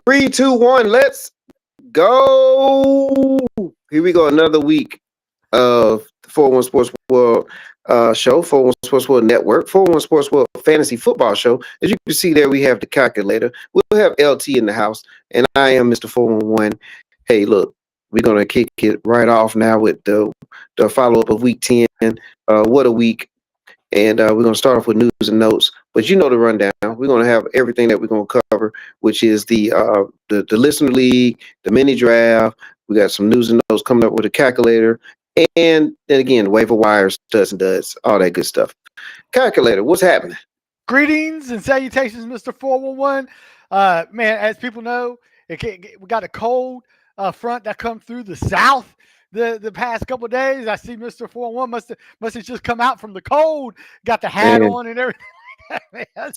3, 2, 1. Let's go. Here we go. Another week of the 401 Sports World show, 401 Sports World Network, 401 Sports World Fantasy Football Show. As you can see there, we have the calculator. We'll have LT in the house, and I am Mr. 411. Hey, look, we're going to kick it right off now with the follow-up of Week 10. What a week. And we're going to start off with news and notes. But you know the rundown. We're going to have everything that we're going to cover, which is the listener league, the mini draft. We got some news and notes coming up with a calculator. And then again, waiver wires, studs and duds, all that good stuff. Calculator, what's happening? Greetings and salutations, Mr. 411. Man, as people know, we got a cold front that come through the south the past couple of days. I see Mr. 411 must have just come out from the cold, got the hat on and everything. Man, I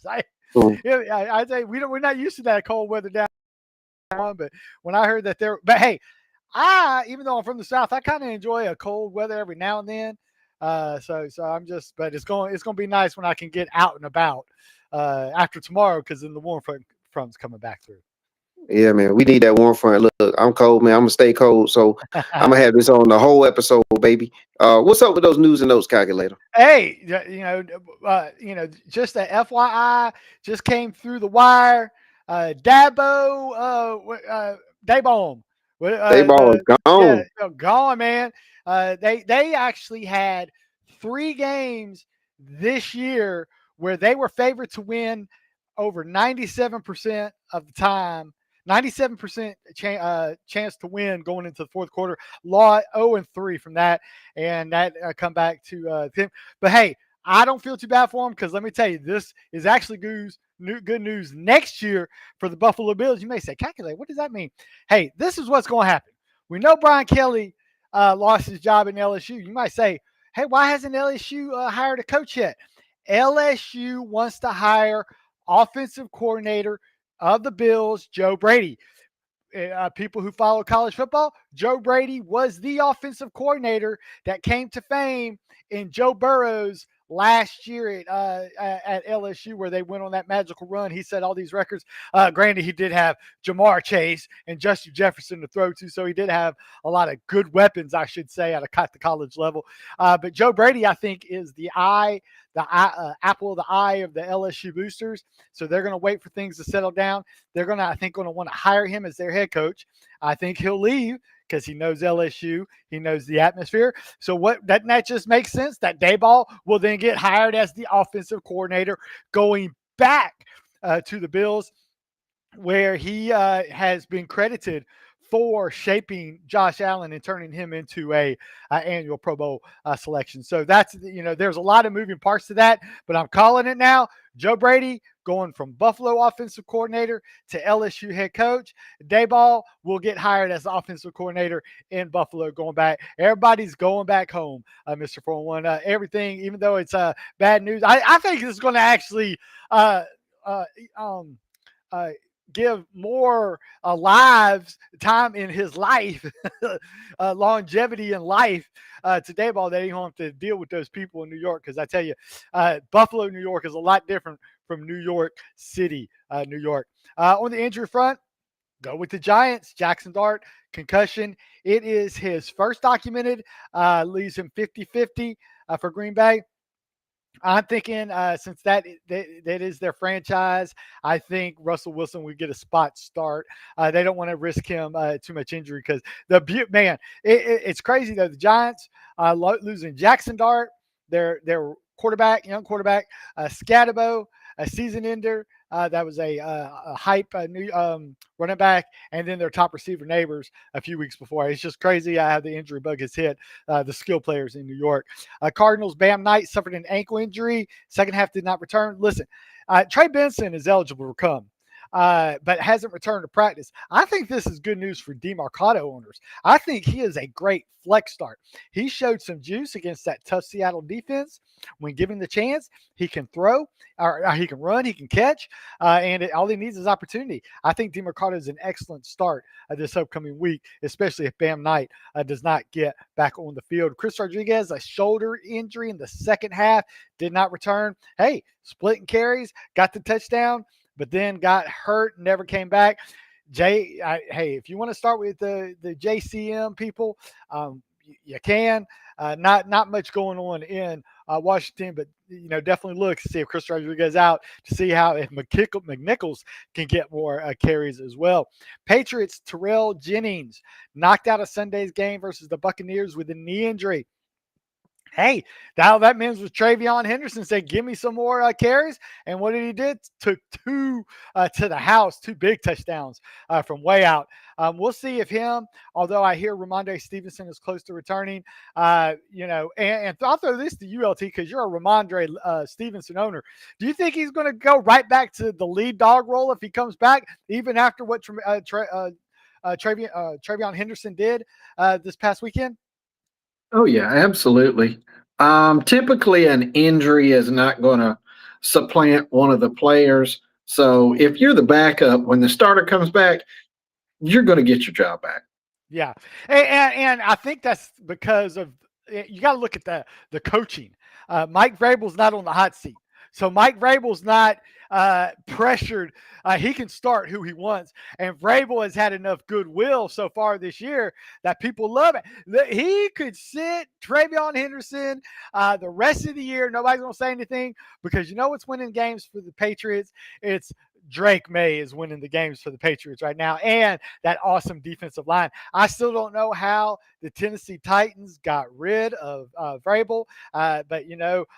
say we're not used to that cold weather down, but when I heard that but hey, even though I'm from the south, I kind of enjoy a cold weather every now and then. So I'm but it's going to be nice when I can get out and about after tomorrow, because then the warm front's coming back through. Yeah, man, we need that warm front. Look, I'm cold, man. I'm gonna stay cold, so I'm gonna have this on the whole episode, baby. What's up with those news and notes, calculator? Hey, just a FYI, just came through the wire. Dayball is gone. Yeah, gone, man. They actually had 3 games this year where they were favored to win over 97% of the time. 97% chance to win going into the fourth quarter. Law 0-3 from that, and that come back to him. But hey, I don't feel too bad for him, because let me tell you, this is actually good news next year for the Buffalo Bills. You may say, calculate, what does that mean? Hey, this is what's going to happen. We know Brian Kelly lost his job in LSU. You might say, hey, why hasn't LSU hired a coach yet? LSU wants to hire offensive coordinator of the Bills, Joe Brady. People who follow college football, Joe Brady was the offensive coordinator that came to fame in Joe Burrow's last year at LSU, where they went on that magical run. He set all these records. Granted, he did have Jamar Chase and Justin Jefferson to throw to, so he did have a lot of good weapons, I should say, at the college level. But Joe Brady, I think, is the apple of the eye of the LSU boosters. So they're going to wait for things to settle down. They're going to want to hire him as their head coach. I think he'll leave because he knows LSU, he knows the atmosphere. So that just makes sense that Dayball will then get hired as the offensive coordinator, going back to the Bills, where he has been credited for shaping Josh Allen and turning him into a annual Pro Bowl selection. So that's, there's a lot of moving parts to that, but I'm calling it now. Joe Brady going from Buffalo offensive coordinator to LSU head coach. Dayball will get hired as offensive coordinator in Buffalo, going back. Everybody's going back home, Mr. 401. Everything, even though it's bad news, I think this is going to actually give more lives, time in his life, longevity in life to Dayball, that he don't have to deal with those people in New York. Because I tell you, Buffalo, New York is a lot different from New York City, New York. On the injury front, go with the Giants. Jackson Dart, concussion. It is his first documented, leaves him 50-50 for Green Bay. I'm thinking since that is their franchise, I think Russell Wilson would get a spot start. They don't want to risk him too much injury, because it's crazy though. The Giants losing Jackson Dart, their young quarterback, Scatabo, a season ender. That was a hype new running back, and then their top receiver Neighbors a few weeks before. It's just crazy how the injury bug has hit the skill players in New York. Cardinals, Bam Knight suffered an ankle injury. Second half did not return. Listen, Trey Benson is eligible to come, but hasn't returned to practice. I think this is good news for DeMarcado owners. I think he is a great flex start. He showed some juice against that tough Seattle defense. When given the chance, he can throw, or he can run, he can catch, and all he needs is opportunity. I think DeMarcado is an excellent start this upcoming week, especially if Bam Knight does not get back on the field. Chris Rodriguez, a shoulder injury in the second half, did not return. Hey, splitting carries, got the touchdown, but then got hurt, never came back. Hey, if you want to start with the JCM people, you can. Not much going on in Washington, but definitely look to see if Chris Rodriguez out to see how if McNichols can get more carries as well. Patriots Terrell Jennings knocked out of Sunday's game versus the Buccaneers with a knee injury. Hey, that means with Travion Henderson said, "Give me some more carries," and what did he did? Took two to the house, two big touchdowns from way out. We'll see if him. Although I hear Ramondre Stevenson is close to returning, and I'll throw this to you, LT, because you're a Ramondre Stevenson owner. Do you think he's going to go right back to the lead dog role if he comes back, even after what Travion Henderson did this past weekend? Oh yeah, absolutely. Typically, an injury is not going to supplant one of the players. So if you're the backup, when the starter comes back, you're going to get your job back. Yeah, and I think that's because of you got to look at the coaching. Mike Vrabel's not on the hot seat, so Mike Vrabel's not pressured. He can start who he wants, and Vrabel has had enough goodwill so far this year that people love it. He could sit Travion Henderson the rest of the year. Nobody's gonna say anything because you know what's winning games for the Patriots? It's Drake May is winning the games for the Patriots right now, and that awesome defensive line. I still don't know how the Tennessee Titans got rid of Vrabel, but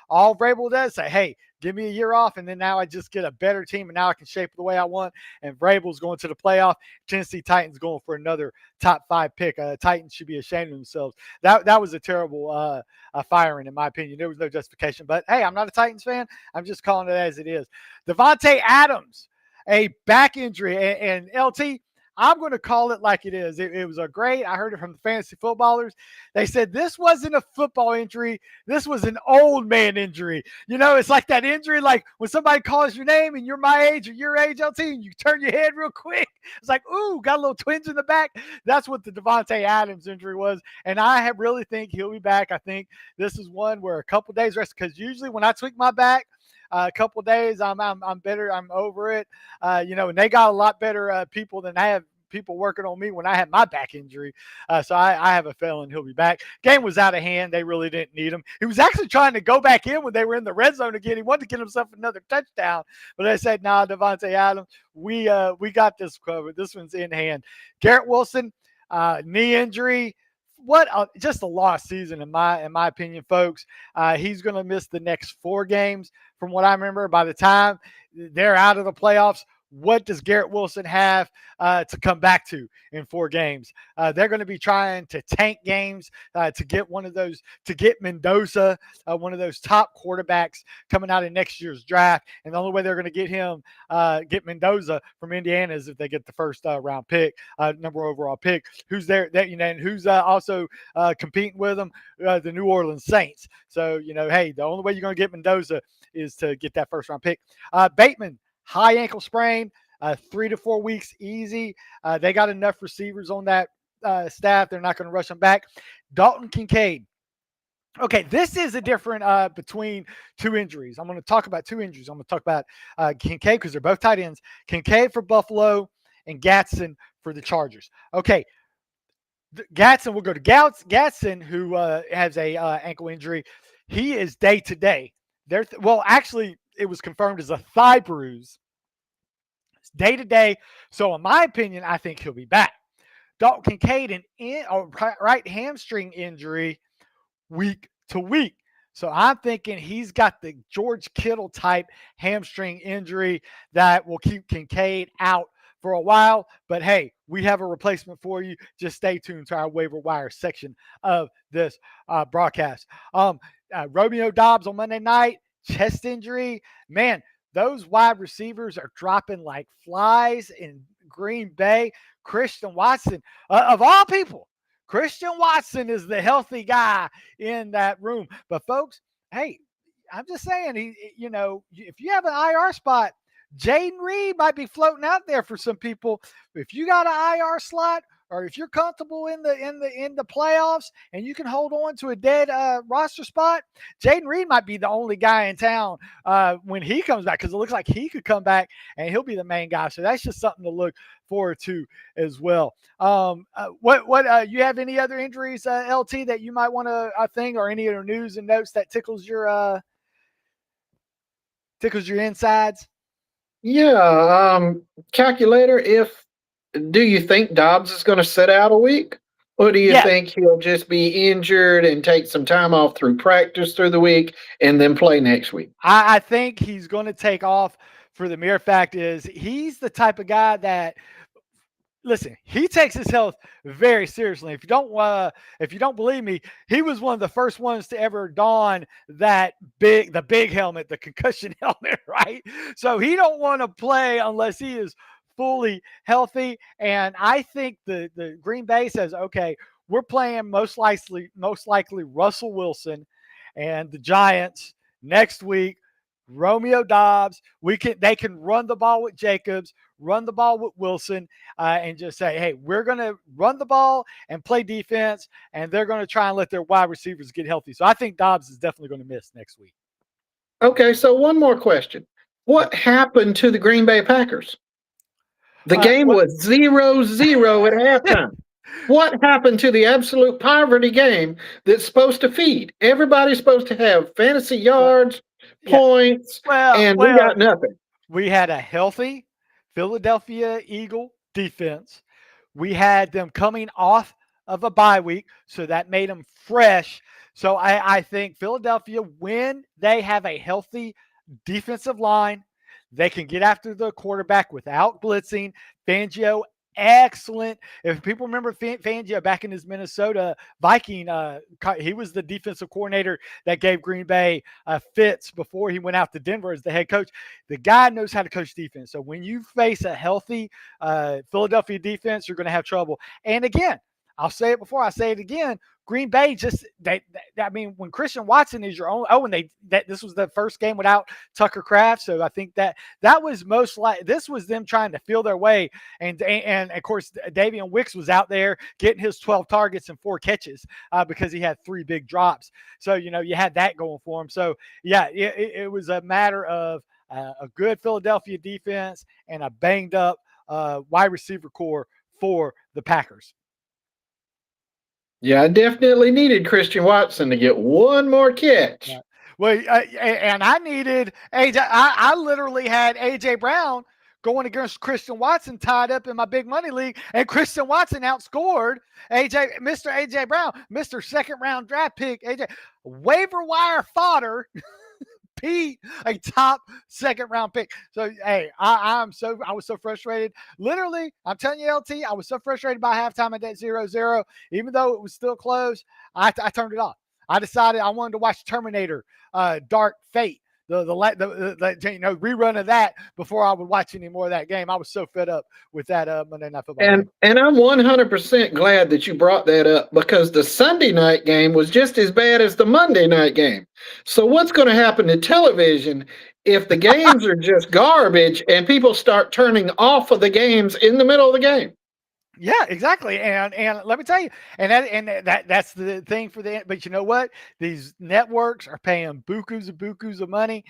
all Vrabel does say, "Hey, give me a year off, and then now I just get a better team, and now I can shape it the way I want." And Vrabel's going to the playoff. Tennessee Titans going for another top 5 pick. Titans should be ashamed of themselves. That was a terrible firing, in my opinion. There was no justification. But hey, I'm not a Titans fan. I'm just calling it as it is. Devontae Adams, a back injury, and LT, I'm going to call it like it is. It was a great. I heard it from the fantasy footballers. They said this wasn't a football injury. This was an old man injury. It's like that injury, like when somebody calls your name and you're my age or your age, LT, and you turn your head real quick. It's like, ooh, got a little twinge in the back. That's what the Devontae Adams injury was. And I really think he'll be back. I think this is one where a couple days rest, because usually when I tweak my back, a couple days, I'm better. I'm over it. And they got a lot better people than I have people working on me when I had my back injury. So I have a feeling he'll be back. Game was out of hand. They really didn't need him. He was actually trying to go back in when they were in the red zone again. He wanted to get himself another touchdown, but they said, "Nah, Devontae Adams, we got this covered. This one's in hand." Garrett Wilson, knee injury. Just a lost season in my opinion, folks. He's going to miss the next 4 games from what I remember. By the time they're out of the playoffs, what does Garrett Wilson have to come back to in 4 games? They're going to be trying to tank games to get one of those, to get Mendoza, one of those top quarterbacks coming out of next year's draft. And the only way they're going to get Mendoza from Indiana is if they get the first round pick, number overall pick. Who's there? And who's also competing with them? The New Orleans Saints. So hey, the only way you're going to get Mendoza is to get that first round pick. Bateman, high ankle sprain, 3 to 4 weeks easy. They got enough receivers on that staff. They're not going to rush them back. Dalton Kincaid. Okay, this is a different between 2 injuries. I'm going to talk about 2 injuries. I'm going to talk about Kincaid because they're both tight ends. Kincaid for Buffalo and Gatson for the Chargers. Okay, Gatson, we'll go to Gatson, who has a ankle injury. He is day to day. Actually, it was confirmed as a thigh bruise. It's day to day. So, in my opinion, I think he'll be back. Dalton Kincaid, a right hamstring injury week to week. So I'm thinking he's got the George Kittle type hamstring injury that will keep Kincaid out for a while. But hey, we have a replacement for you. Just stay tuned to our waiver wire section of this broadcast. Romeo Dobbs on Monday night, chest injury. Man, those wide receivers are dropping like flies in Green Bay. Christian Watson, of all people, Christian Watson is the healthy guy in that room. But folks, hey, I'm just saying, if you have an IR spot, Jaden Reed might be floating out there for some people. If you got an IR slot, or if you're comfortable in the playoffs and you can hold on to a dead roster spot, Jaden Reed might be the only guy in town when he comes back, because it looks like he could come back and he'll be the main guy. So that's just something to look forward to as well. What you have any other injuries, LT, that you might want to think, or any other news and notes that tickles your insides? Yeah, calculator, do you think Dobbs is going to sit out a week? Or do you Yeah. think he'll just be injured and take some time off through practice through the week and then play next week? I think he's going to take off, for the mere fact is he's the type of guy that, listen, he takes his health very seriously. If you don't believe me, he was one of the first ones to ever don the big helmet, the concussion helmet, right? So he don't want to play unless he is fully healthy. And I think the Green Bay says, okay, we're playing most likely Russell Wilson and the Giants next week. Romeo Dobbs, they can run the ball with Jacobs, run the ball with Wilson, and just say, hey, we're going to run the ball and play defense, and they're going to try and let their wide receivers get healthy. So I think Dobbs is definitely going to miss next week. Okay, so one more question. What happened to the Green Bay Packers? The game was 0-0 at halftime. What happened to the absolute poverty game that's supposed to feed? Everybody's supposed to have fantasy yards, points, and we got nothing. We had a healthy Philadelphia Eagle defense. We had them coming off of a bye week, so that made them fresh. So I think Philadelphia, when they have a healthy defensive line, they can get after the quarterback without blitzing. Fangio, excellent. If people remember Fangio back in his Minnesota Viking, he was the defensive coordinator that gave Green Bay fits before he went out to Denver as the head coach. The guy knows how to coach defense. So when you face a healthy Philadelphia defense, you're going to have trouble. And again, I'll say it before I say it again. Green Bay when Christian Watson is your own. Oh, and this was the first game without Tucker Kraft, so I think that was this was them trying to feel their way, and of course Davian Wicks was out there getting his 12 targets and 4 catches because he had 3 big drops. So you had that going for him. So yeah, it was a matter of a good Philadelphia defense and a banged up wide receiver core for the Packers. Yeah, I definitely needed Christian Watson to get one more catch. Yeah. Well, and I needed AJ. I literally had AJ Brown going against Christian Watson tied up in my big money league, and Christian Watson outscored Mr. AJ Brown, Mr. Second round draft pick, AJ, waiver wire fodder. Pete, a top second round pick. So hey, I was so frustrated. Literally, I'm telling you, LT, I was so frustrated by halftime at that 0-0. Even though it was still close, I turned it off. I decided I wanted to watch Terminator Dark Fate, the rerun of that before I would watch any more of that game. I was so fed up with that Monday Night Football game. And I'm 100% glad that you brought that up, because the Sunday night game was just as bad as the Monday night game. So what's going to happen to television if the games are just garbage and people start turning off of the games in the middle of the game? Yeah, exactly. And let me tell you, that's the thing but you know what? These networks are paying bukus of money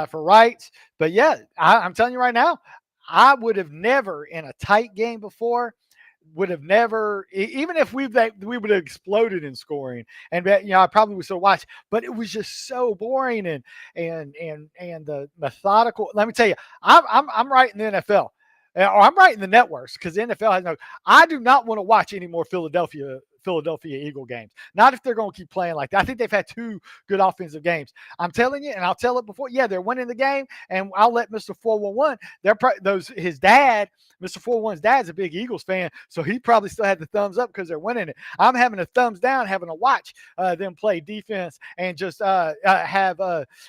for rights. But yeah, I'm telling you right now, I would have never, in a tight game before, even if we would have exploded in scoring, and I probably would still watch, but it was just so boring and the methodical. Let me tell you, I'm right in the NFL. Or I'm right in the networks, because the NFL has I do not want to watch any more Philadelphia Eagle games. Not if they're going to keep playing like that. I think they've had 2 good offensive games. I'm telling you, and I'll tell it before. Yeah, they're winning the game, and I'll let Mr. 411. His dad, Mr. 411's dad's a big Eagles fan, so he probably still had the thumbs up because they're winning it. I'm having a thumbs down, having to watch them play defense and just have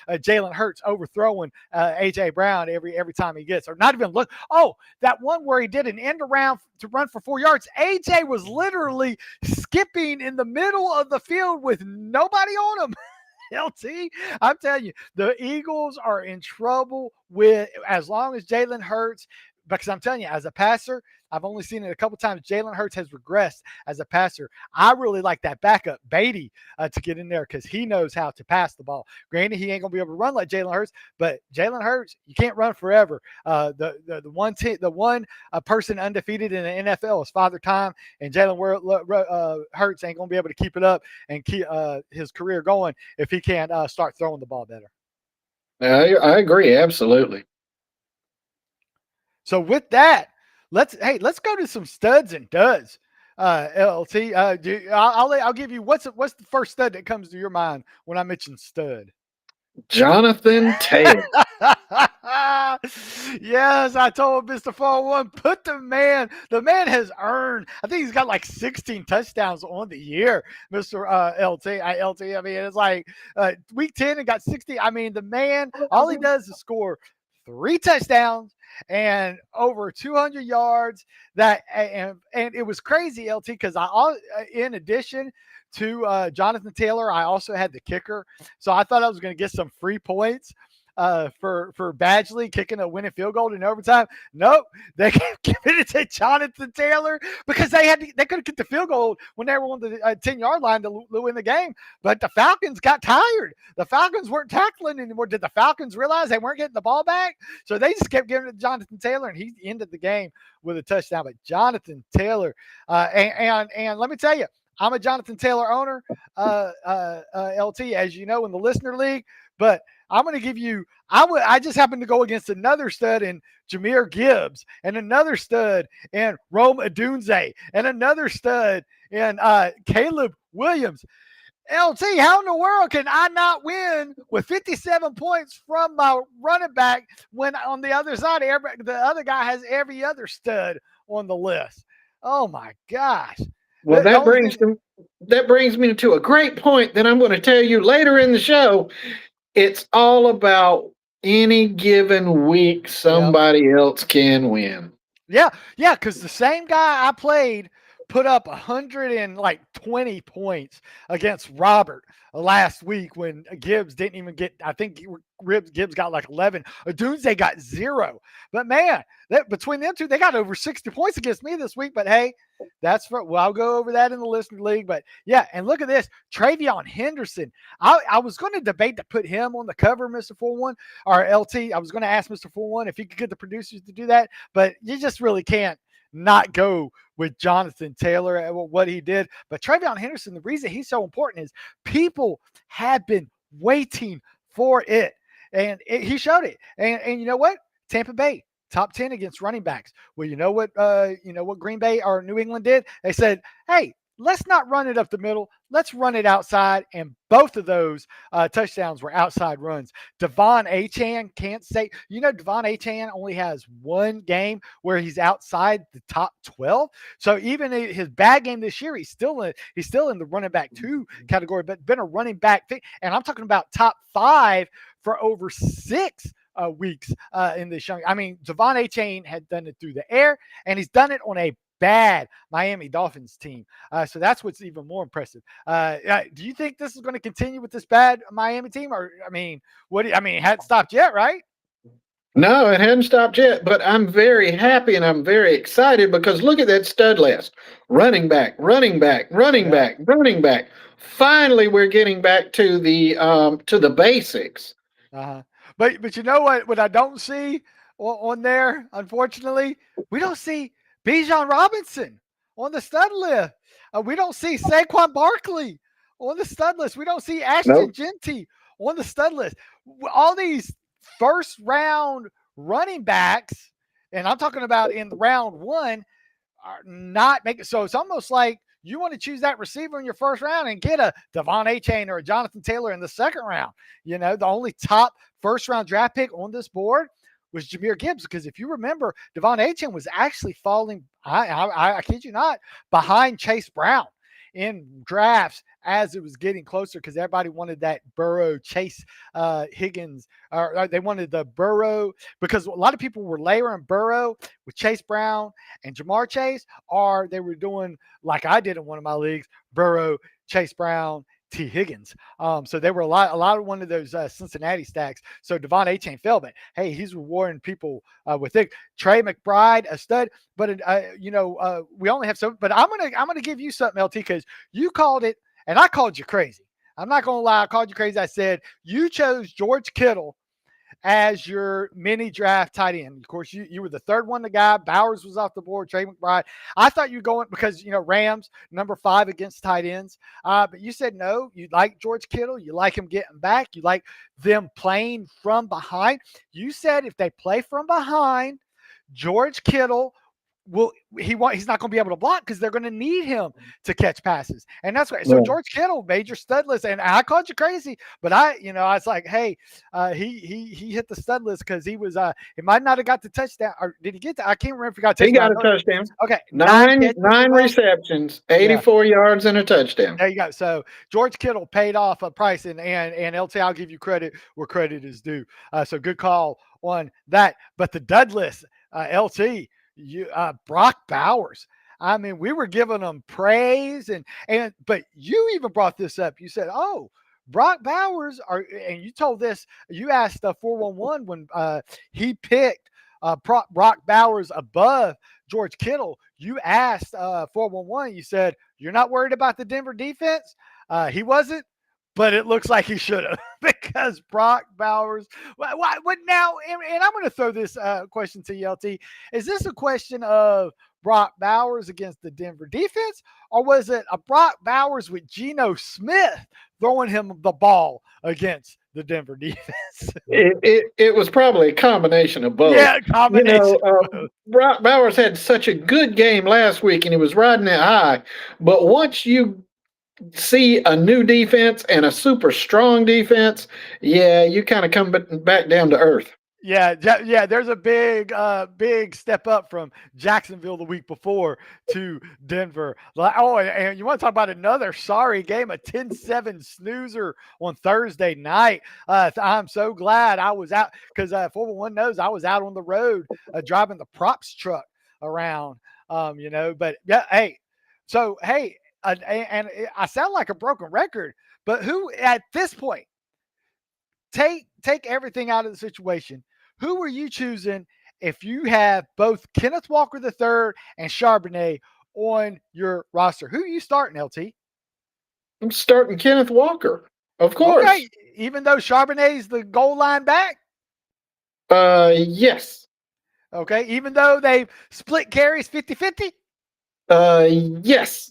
Jalen Hurts overthrowing AJ Brown every time he gets, or not even look. Oh, that one where he did an end around to run for 4 yards. AJ was literally skipping in the middle of the field with nobody on him. LT, I'm telling you, the Eagles are in trouble as long as Jalen Hurts because I'm telling you, as a passer, I've only seen it a couple times. Jalen Hurts has regressed as a passer. I really like that backup, Beatty, to get in there because he knows how to pass the ball. Granted, he ain't going to be able to run like Jalen Hurts, but Jalen Hurts, you can't run forever. The one person undefeated in the NFL is Father Time, and Jalen Hurts ain't going to be able to keep it up and keep his career going if he can't start throwing the ball better. I agree, absolutely. So with that, let's go to some studs and duds. LT, I'll give you what's the first stud that comes to your mind when I mention stud? Jonathan Taylor. Yes, I told Mr. 401, put the man has earned, I think he's got like 16 touchdowns on the year, Mr. LT. I mean, it's like week 10 and got 60. I mean, the man, all he does is score 3 touchdowns and over 200 yards. And it was crazy, LT, because in addition to Jonathan Taylor, I also had the kicker. So I thought I was going to get some free points for Badgley kicking a winning field goal in overtime. Nope, they giving it to Jonathan Taylor because they could have kicked the field goal when they were on the 10-yard line to win the game. But the Falcons got tired. The Falcons weren't tackling anymore. Did the Falcons realize they weren't getting the ball back? So they just kept giving it to Jonathan Taylor, and he ended the game with a touchdown. But Jonathan Taylor, and let me tell you, I'm a Jonathan Taylor owner, LT, as you know, in the listener league. But I'm going to give you, I just happened to go against another stud in Jahmyr Gibbs and another stud in Rome Odunze and another stud in Caleb Williams. LT, how in the world can I not win with 57 points from my running back when on the other side, the other guy has every other stud on the list? Oh, my gosh. Well, that brings me to a great point that I'm going to tell you later in the show. It's all about any given week, somebody else can win. Yeah, because the same guy I played put up 120 points against Robert last week when Gibbs didn't even get, I think Gibbs got like 11. Odunze got 0. But man, between them two, they got over 60 points against me this week. But hey, I'll go over that in the listener league. But yeah, and look at this, Travion Henderson. I was going to debate to put him on the cover, Mr. 41 or LT. I was going to ask Mr. 41 if he could get the producers to do that, but you just really can't not go with Jonathan Taylor and what he did. But Travion Henderson, the reason he's so important is people have been waiting for it. And he showed it. And you know what? Tampa Bay, top 10 against running backs. Well, you know what Green Bay or New England did? They said, hey, let's not run it up the middle. Let's run it outside. And both of those touchdowns were outside runs. Devon Achane, can't say, Devon Achane only has one game where he's outside the top 12. So even his bad game this year, he's still in the running back 2 category, but been a running back. And I'm talking about top 5 for over 6 weeks in this young. I mean, Devon Achane had done it through the air, and he's done it on a bad Miami Dolphins team. So that's what's even more impressive. Do you think this is going to continue with this bad Miami team? Or, it hadn't stopped yet, right? No, it hadn't stopped yet, but I'm very happy and I'm very excited because look at that stud list. Running back, running back, running back, running back. Finally, we're getting back to the basics. But you know what I don't see on there, unfortunately? We don't see Bijan Robinson on the stud list. We don't see Saquon Barkley on the stud list. We don't see Ashton Genty on the stud list. All these first round running backs, and I'm talking about in round 1, are not making. So it's almost like you want to choose that receiver in your first round and get a Devon Achane or a Jonathan Taylor in the second round. The only top first round draft pick on this board was Jahmyr Gibbs, because if you remember, Devon Achane was actually falling, I kid you not, behind Chase Brown in drafts as it was getting closer because everybody wanted that Burrow, Chase Higgins, or they wanted the Burrow because a lot of people were layering Burrow with Chase Brown and Jamar Chase, or they were doing like I did in one of my leagues, Burrow, Chase Brown, T. Higgins. So they were a lot of one of those Cincinnati stacks. So Devon Achane fell, but hey, he's rewarding people with it. Trey McBride, a stud, but we only have so. But I'm gonna give you something, LT, because you called it, and I called you crazy. I'm not gonna lie, I called you crazy. I said you chose George Kittle as your mini draft tight end. Of course, you were the third one to guy. Bowers was off the board. Trey McBride. I thought you were going because Rams number 5 against tight ends. But you said no. You like George Kittle. You like him getting back. You like them playing from behind. You said if they play from behind, George Kittle he's not going to be able to block because they're going to need him to catch passes, and that's right. So George Kittle made your stud list, and I called you crazy, but I was like, hey, he hit the stud list because he was he might not have got the touchdown, or did he get I can't remember if he got a touchdown. He got a touchdown. Okay, nine receptions, 84 yards, and a touchdown. There you go. So George Kittle paid off a price, and LT, I'll give you credit where credit is due. So good call on that. But the dud list, LT. Brock Bowers. I mean, we were giving him praise, but you even brought this up. You said, "Oh, Brock Bowers," and you told this. You asked 411 when he picked Brock Bowers above George Kittle. You asked 411. You said, "You're not worried about the Denver defense." He wasn't. But it looks like he should have because Brock Bowers. What now? And I'm going to throw this question to you, LT. Is this a question of Brock Bowers against the Denver defense, or was it a Brock Bowers with Geno Smith throwing him the ball against the Denver defense? It was probably a combination of both. Yeah, combination. Brock Bowers had such a good game last week, and he was riding that high. But once you see a new defense and a super strong defense, you kind of come back down to earth. Yeah. There's a big step up from Jacksonville the week before to Denver. And you want to talk about another sorry game, a 10-7 snoozer on Thursday night. I'm so glad I was out because 411 knows I was out on the road driving the props truck around. But yeah, hey. So hey. And I sound like a broken record, but who at this point, take everything out of the situation, who are you choosing if you have both Kenneth Walker III and Charbonnet on your roster? Who are you starting, LT? I'm starting Kenneth Walker, of course. Okay, even though Charbonnet's the goal line back? Yes. Okay, even though they split carries 50-50? Yes.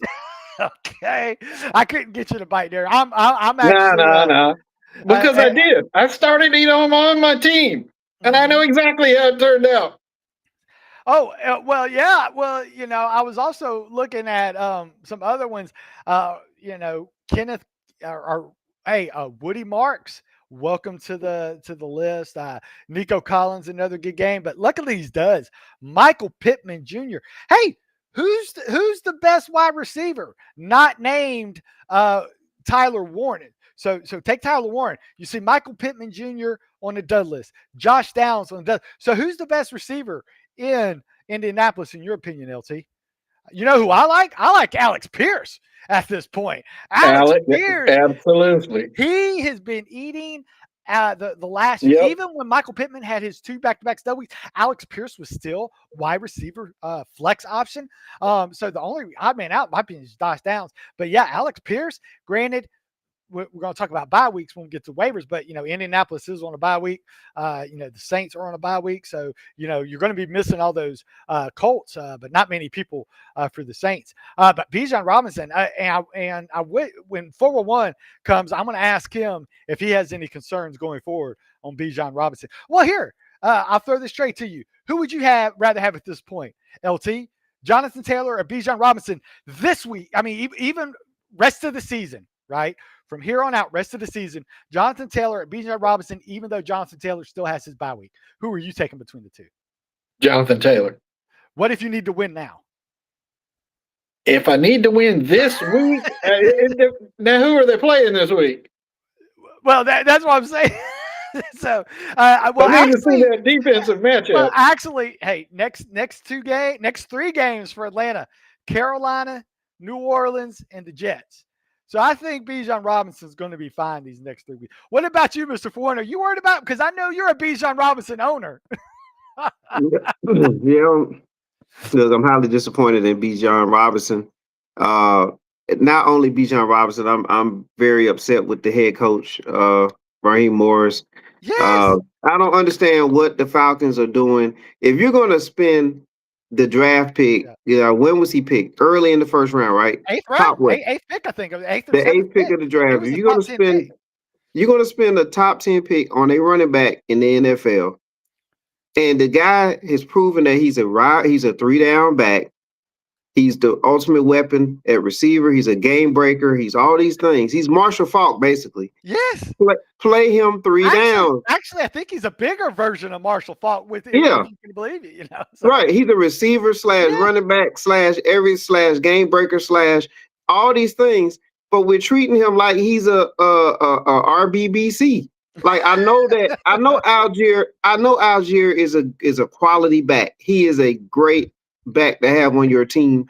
Okay, I couldn't get you to bite there. I'm actually no. Because I did. I started him on my team, and I know exactly how it turned out. Oh well, yeah. Well, I was also looking at some other ones. Kenneth Woody Marks. Welcome to the list. Nico Collins, another good game, but luckily he does. Michael Pittman Jr. Hey. Who's the best wide receiver? Not named Tyler Warren. So take Tyler Warren. You see Michael Pittman Jr. on the dud list. Josh Downs on the dud. So who's the best receiver in Indianapolis in your opinion, LT? You know who I like? I like Alex Pierce at this point. Alex Pierce. Absolutely. He has been eating the last year, even when Michael Pittman had his 2 back-to-back stud weeks, Alex Pierce was still wide receiver flex option. So the only odd man out, in my opinion, is Josh Downs. But yeah, Alex Pierce, granted, we're going to talk about bye weeks when we get to waivers, but Indianapolis is on a bye week. The Saints are on a bye week, so you're going to be missing all those Colts, but not many people for the Saints. But Bijan Robinson, when 401 comes, I'm going to ask him if he has any concerns going forward on Bijan Robinson. Well, here I'll throw this straight to you. Who would you rather have at this point, LT? Jonathan Taylor or Bijan Robinson this week? I mean, even rest of the season, right? From here on out, rest of the season, Jonathan Taylor and Bijan Robinson, even though Jonathan Taylor still has his bye week. Who are you taking between the two? Jonathan Taylor. What if you need to win now? If I need to win this week, now who are they playing this week? Well, that's what I'm saying. So, I need to see that defensive matchup. Well, actually, hey, next 3 games for Atlanta: Carolina, New Orleans, and the Jets. So I think Bijan Robinson's going to be fine these next 3 weeks. What about you, Mr. Foreigner? Are you worried about? Because I know you're a Bijan Robinson owner. Yeah, because I'm highly disappointed in Bijan Robinson. Uh, Not only Bijan Robinson, I'm very upset with the head coach, Raheem Morris. Yes. I don't understand what the Falcons are doing. If you're going to spend the draft pick, when was he picked? Early in the first round, right? Eighth Top round, what? eighth pick, I think. Eighth or The seventh eighth pick pick. of the It draft. was If a you're going top to 10 spend, pick. you're going to spend a top 10 pick on a running back in the NFL, and the guy has proven that he's a 3-down back. He's the ultimate weapon at receiver. He's a game breaker. He's all these things. He's Marshall Faulk, basically. Yes. Play him 3 down. Actually, I think he's a bigger version of Marshall Faulk if Yeah. you can believe it, So. Right. He's a receiver / running back / game breaker / all these things. But we're treating him like he's a RBBC. Like I know Algier is a quality back. He is a great back to have on your team,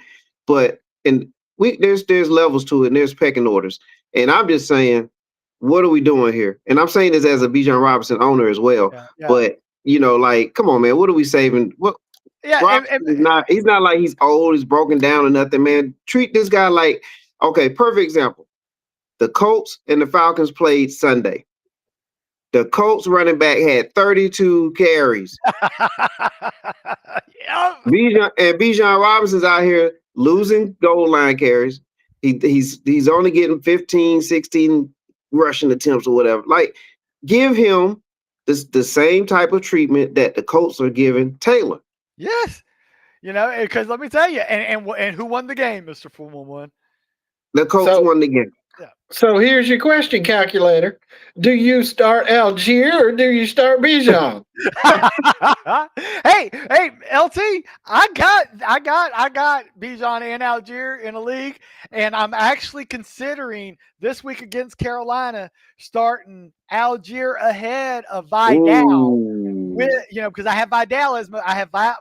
but there's levels to it and there's pecking orders. And I'm just saying, what are we doing here? And I'm saying this as a Bijan Robinson owner as well. Yeah. But like, come on, man, what are we saving? What? Yeah, He's not like he's old, he's broken down or nothing, man. Treat this guy like, okay, perfect example. The Colts and the Falcons played Sunday. The Colts running back had 32 carries. Bijan Robinson's out here losing goal line carries. He's only getting 15, 16 rushing attempts or whatever. Like, give him the same type of treatment that the Colts are giving Taylor. Yes. Because let me tell you, and who won the game, Mr. 411? The Colts won the game. Yeah. So here's your question, calculator. Do you start Algier or do you start Bijan? hey, LT, I got Bijan and Algier in a league, and I'm actually considering this week against Carolina starting Algier ahead of Vidal. Because I have Vidal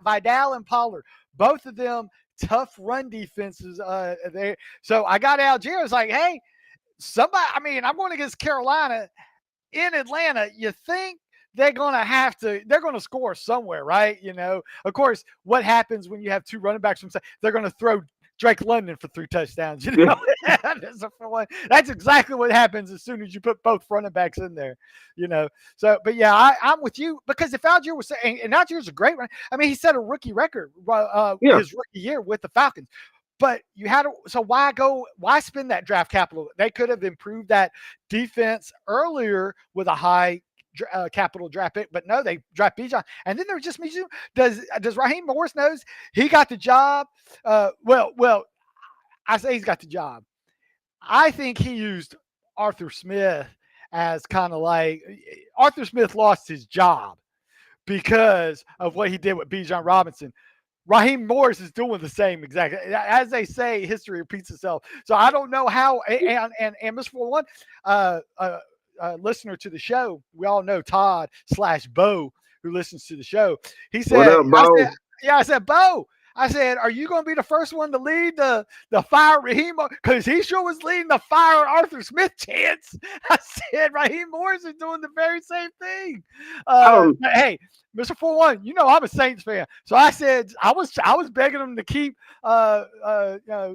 Vidal and Pollard, both of them tough run defenses. There, so I got Algier. I was like, hey. I'm going against Carolina in Atlanta. You think they're going to score somewhere, right? Of course, what happens when you have two running backs from they're going to throw Drake London for 3 touchdowns. That's exactly what happens as soon as you put both running backs in there, So, but yeah, I'm with you because if Algier was saying, and Algier's a great one. He set a rookie record his rookie year with the Falcons. But why spend that draft capital? They could have improved that defense earlier with a high capital draft pick, but no, they draft Bijan. And then there was just me. Does Raheem Morris knows he got the job? Well, I say he's got the job. I think he used Arthur Smith as kind of like Arthur Smith lost his job because of what he did with Bijan Robinson. Raheem Morris is doing the same exactly. As they say, history repeats itself. So I don't know how. And Mr. 41, listener to the show, we all know Todd /Bo, who listens to the show. He said, "What up, Bo?" I said, Bo. I said, are you going to be the first one to lead the fire Raheem? Because he sure was leading the fire Arthur Smith chance. I said, Raheem Morris is doing the very same thing. Hey, Mr. 41, I'm a Saints fan. So I said, I was begging him to keep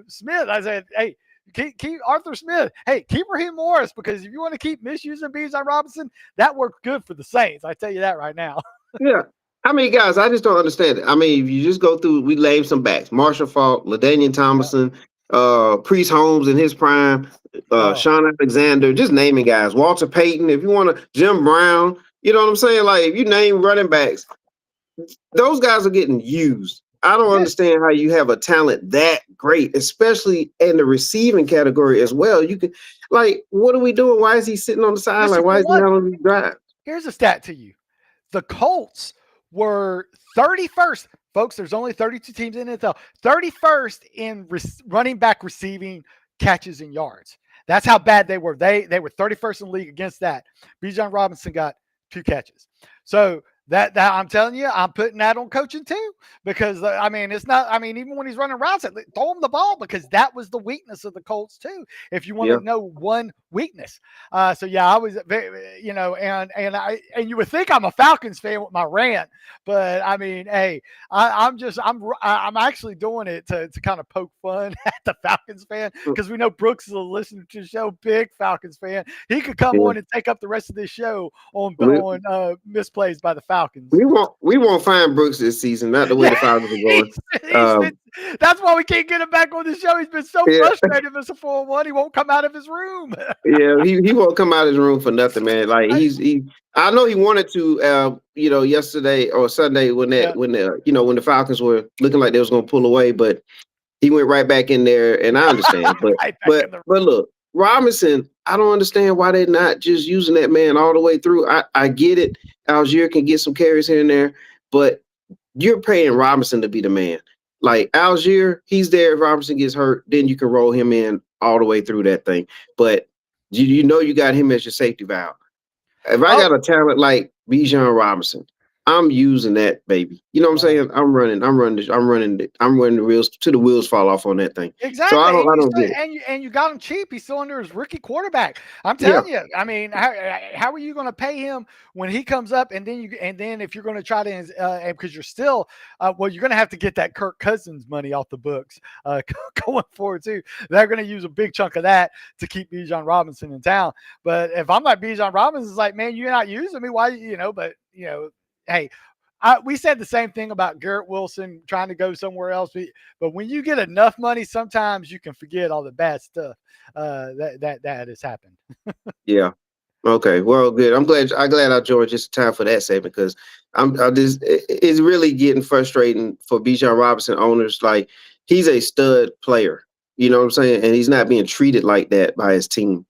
Smith. I said, hey, keep Arthur Smith. Hey, keep Raheem Morris because if you want to keep misusing Bijan Robinson, that worked good for the Saints. I tell you that right now. Yeah. Guys, I just don't understand it. If you just go through, we named some backs: Marshall Faulk, LaDainian Tomlinson, Priest Holmes in his prime, Sean Alexander, just naming guys. Walter Payton, if you want to, Jim Brown. You know what I'm saying? Like, if you name running backs, those guys are getting used. I don't understand how you have a talent that great, especially in the receiving category as well. You can, like, what are we doing? Why is he sitting on the sideline? Why is he not on the drive? Here's a stat to you. The Colts were 31st. Folks, there's only 32 teams in the NFL. 31st in running back receiving catches and yards. That's how bad they were. They were 31st in the league against that. Bijan Robinson got 2 catches. So That I'm telling you, I'm putting that on coaching too, because I mean, it's not. I mean, even when he's running routes, throw him the ball, because that was the weakness of the Colts too. If you want Yeah. to know one weakness, so yeah, I was very, and you would think I'm a Falcons fan with my rant, but I mean, hey, I'm actually doing it to kind of poke fun at the Falcons fan, because we know Brooks is a listener to the show, big Falcons fan. He could come Yeah. on and take up the rest of this show on We, misplays by the Falcons. we won't find Brooks this season. Not the way the Falcons are going. That's why we can't get him back on the show. He's been so Yeah. frustrated, Mr. 401. He won't come out of his room. Yeah, he won't come out of his room for nothing, man. Like he I know he wanted to yesterday or Sunday when the Falcons were looking like they was gonna pull away, but he went right back in there, and I understand. But Right back but in the but look, Robinson, I don't understand why they're not just using that man all the way through. I get it. Algier can get some carries here and there, but you're paying Robinson to be the man. Like Algier, he's there. If Robinson gets hurt, then you can roll him in all the way through that thing. But you know you got him as your safety valve. If I got a talent like Bijan Robinson, I'm using that baby. You know what I'm saying? I'm running the wheels till the wheels fall off on that thing. Exactly. So I don't get it. And you got him cheap. He's still under his rookie quarterback. I'm telling you. I mean, how are you going to pay him when he comes up, and then if you're going to try to because you're still you're going to have to get that Kirk Cousins money off the books going forward too. They're going to use a big chunk of that to keep Bijan Robinson in town. But if I'm like Bijan Robinson, it's like, man, you're not using me. Why? But hey. We said the same thing about Garrett Wilson trying to go somewhere else, but when you get enough money, sometimes you can forget all the bad stuff that has happened. Yeah. Okay. Well, good. I'm glad I joined just in time for that segment, because it's really getting frustrating for Bijan Robinson owners. Like, he's a stud player. You know what I'm saying? And he's not being treated like that by his team.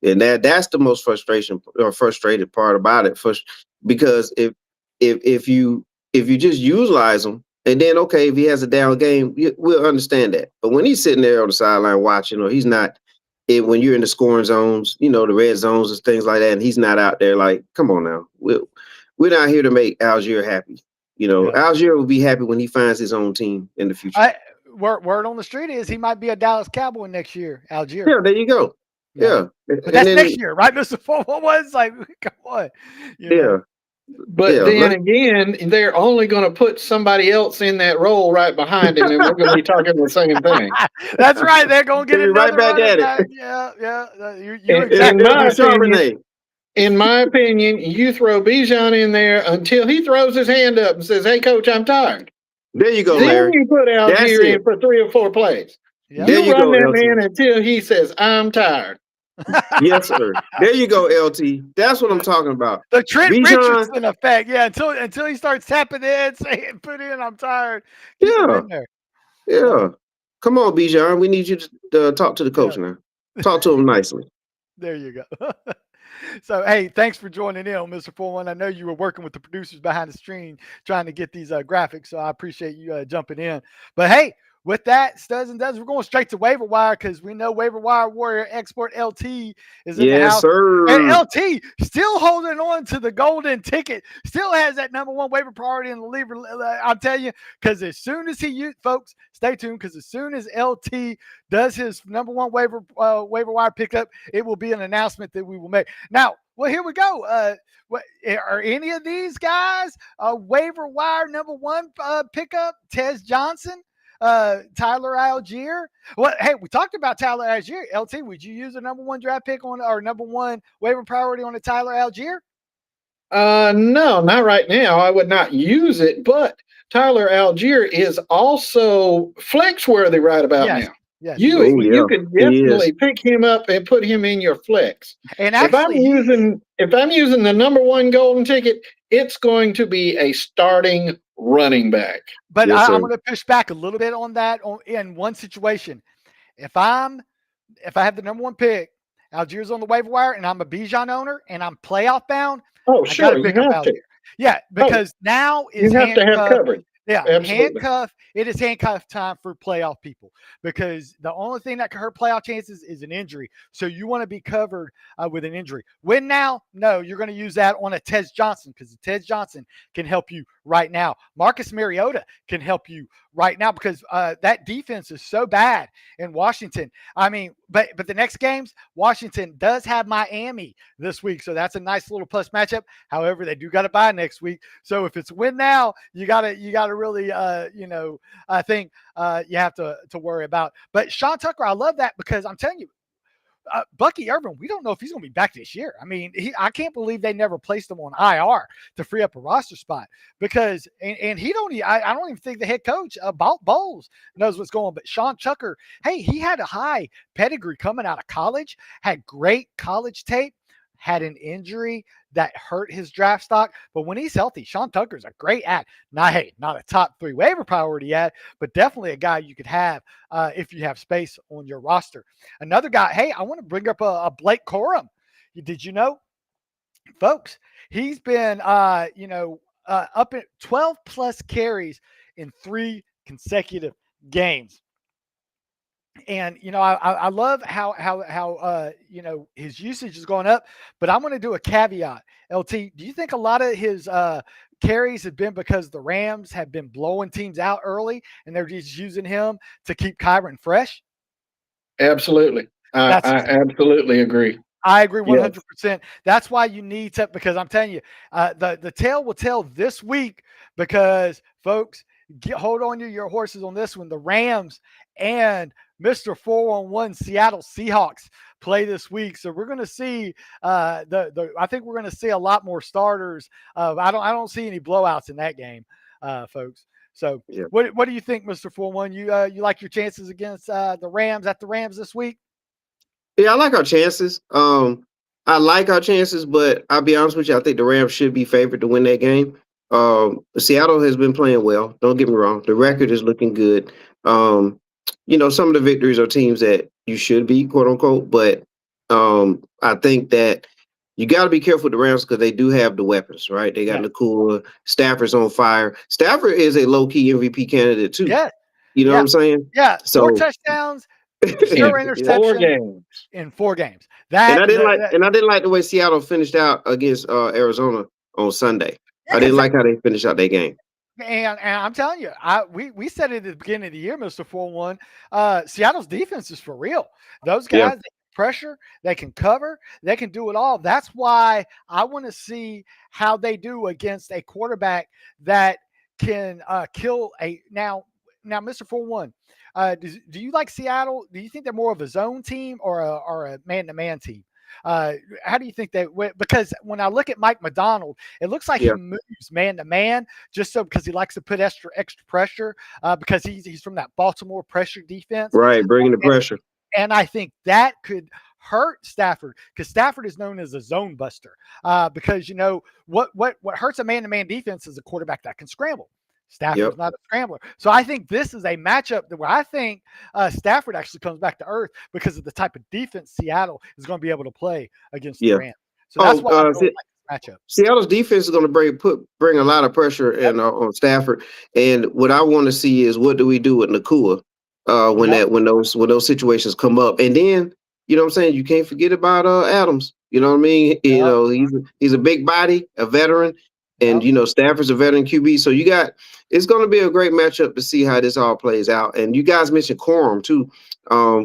And that's the most frustrated part about it. Because if you just utilize him, and then okay, if he has a down game, we'll understand that. But when he's sitting there on the sideline watching, or he's not, when you're in the scoring zones, the red zones and things like that, and he's not out there, like, come on now, we're not here to make Algier happy. Algier will be happy when he finds his own team in the future. Word on the street is he might be a Dallas Cowboy next year, Algier. Yeah, there you go. Yeah. But that's next year, right, Mr. 411? It's like, come on. Yeah. But then again, they're only going to put somebody else in that role right behind him, and we're going to be talking the same thing. That's right. They're going to get right back at it. Yeah. You're exactly in my opinion, you throw Bijan in there until he throws his hand up and says, "Hey, coach, I'm tired." There you go, then Larry. You put Algier in for 3 or 4 plays. Yep. You run that man until he says, "I'm tired." Yes, sir. There you go, LT. That's what I'm talking about. The Trent Richardson effect. Yeah, until he starts tapping in, saying, "Put in, I'm tired." Yeah. Come on, Bijan. We need you to talk to the coach now. Talk to him nicely. There you go. So, hey, thanks for joining in on Mr. 41. I know you were working with the producers behind the screen trying to get these graphics, so I appreciate you jumping in. But, hey, with that, studs and duds, we're going straight to waiver wire, because we know waiver wire warrior export LT is in the house. Sir. And LT still holding on to the golden ticket, still has that #1 waiver priority in the lever. I'll tell you, because as soon as folks, stay tuned, because as soon as LT does his #1 waiver wire pickup, it will be an announcement that we will make. Now, well, here we go. Are any of these guys waiver wire #1 pickup? Tez Johnson? Tyler Algier. Well, hey, we talked about Tyler Algier. LT, would you use a #1 draft pick on, or #1 waiver priority on a Tyler Algier? No, not right now. I would not use it, but Tyler Algier is also flex worthy right about now. Yes. You could definitely pick him up and put him in your flex. And actually, if I'm using the #1 golden ticket, it's going to be a starting running back. But I'm going to push back a little bit on that in one situation. If I have the #1 pick, Algier's on the waiver wire, and I'm a Bijan owner, and I'm playoff bound. Oh, sure, you have to. Yeah, because now you have to have coverage. Yeah, Absolutely. it is handcuff time for playoff people because the only thing that can hurt playoff chances is an injury. So you want to be covered with an injury. Win now? No, you're going to use that on a Ted Johnson because Ted Johnson can help you right now. Marcus Mariota can help you right now because that defense is so bad in Washington. I mean, but the next games, Washington does have Miami this week, so that's a nice little plus matchup. However, they do got to bye next week. So if it's win now, you gotta really I think you have to worry about. But Sean Tucker, I love that because I'm telling you, Bucky Irvin, we don't know if he's going to be back this year. I mean, I can't believe they never placed him on IR to free up a roster spot because, and he don't, I don't even think the head coach, Bowles, knows what's going on. But Sean Tucker, hey, he had a high pedigree coming out of college, had great college tape, had an injury that hurt his draft stock. But when he's healthy, Sean Tucker's a great ad. Not a top 3 waiver priority ad, but definitely a guy you could have if you have space on your roster. Another guy, hey, I want to bring up a Blake Corum. Did you know, folks, he's been up at 12 plus carries in 3 consecutive games. And I love how his usage is going up, but I'm going to do a caveat. LT, do you think a lot of his carries have been because the Rams have been blowing teams out early and they're just using him to keep Kyron fresh? Absolutely. I absolutely agree. I agree Yes. 100%. That's why you need to, because I'm telling you, the tail will tell this week because, folks, hold on to your horses on this one. The Rams and Mr. 411 Seattle Seahawks play this week, so we're going to see I think we're going to see a lot more starters. I don't see any blowouts in that game, folks. So Yeah. what do you think, Mr. 411? You like your chances against the Rams this week? Yeah, I like our chances. I like our chances, but I'll be honest with you, I think the Rams should be favored to win that game. Seattle has been playing well. Don't get me wrong. The record is looking good. Some of the victories are teams that you should be, quote unquote, but I think that you got to be careful with the Rams because they do have the weapons, right? They got Nakua, Stafford's on fire. Stafford is a low-key MVP candidate too. Yeah. You know what I'm saying? Yeah. So 4 touchdowns, 0 interceptions 4 games. in 4 games. And I didn't like the way Seattle finished out against Arizona on Sunday. I didn't like how they finished out their game. And I'm telling you, we said it at the beginning of the year, Mr. 4-1. Seattle's defense is for real. Those guys, they can pressure, they can cover, they can do it all. That's why I want to see how they do against a quarterback that can kill a now, Mr. 4-1. Do you like Seattle? Do you think they're more of a zone team or a man-to-man team? How do you think they? Because when I look at Mike McDonald, it looks like he moves man-to-man just so because he likes to put extra pressure because he's from that Baltimore pressure defense. Right, bringing the pressure. And I think that could hurt Stafford because Stafford is known as a zone buster because what hurts a man-to-man defense is a quarterback that can scramble. Stafford's not a scrambler. So I think this is a matchup where I think Stafford actually comes back to earth because of the type of defense Seattle is going to be able to play against the Rams. So that's why I really like this matchup. Seattle's defense is going to bring a lot of pressure on Stafford. And what I want to see is what do we do with Nakua when those situations come up. And then, you know what I'm saying, you can't forget about Adams. You know what I mean? He's a big body, a veteran. And, Stafford's a veteran QB. So it's going to be a great matchup to see how this all plays out. And you guys mentioned Corum too,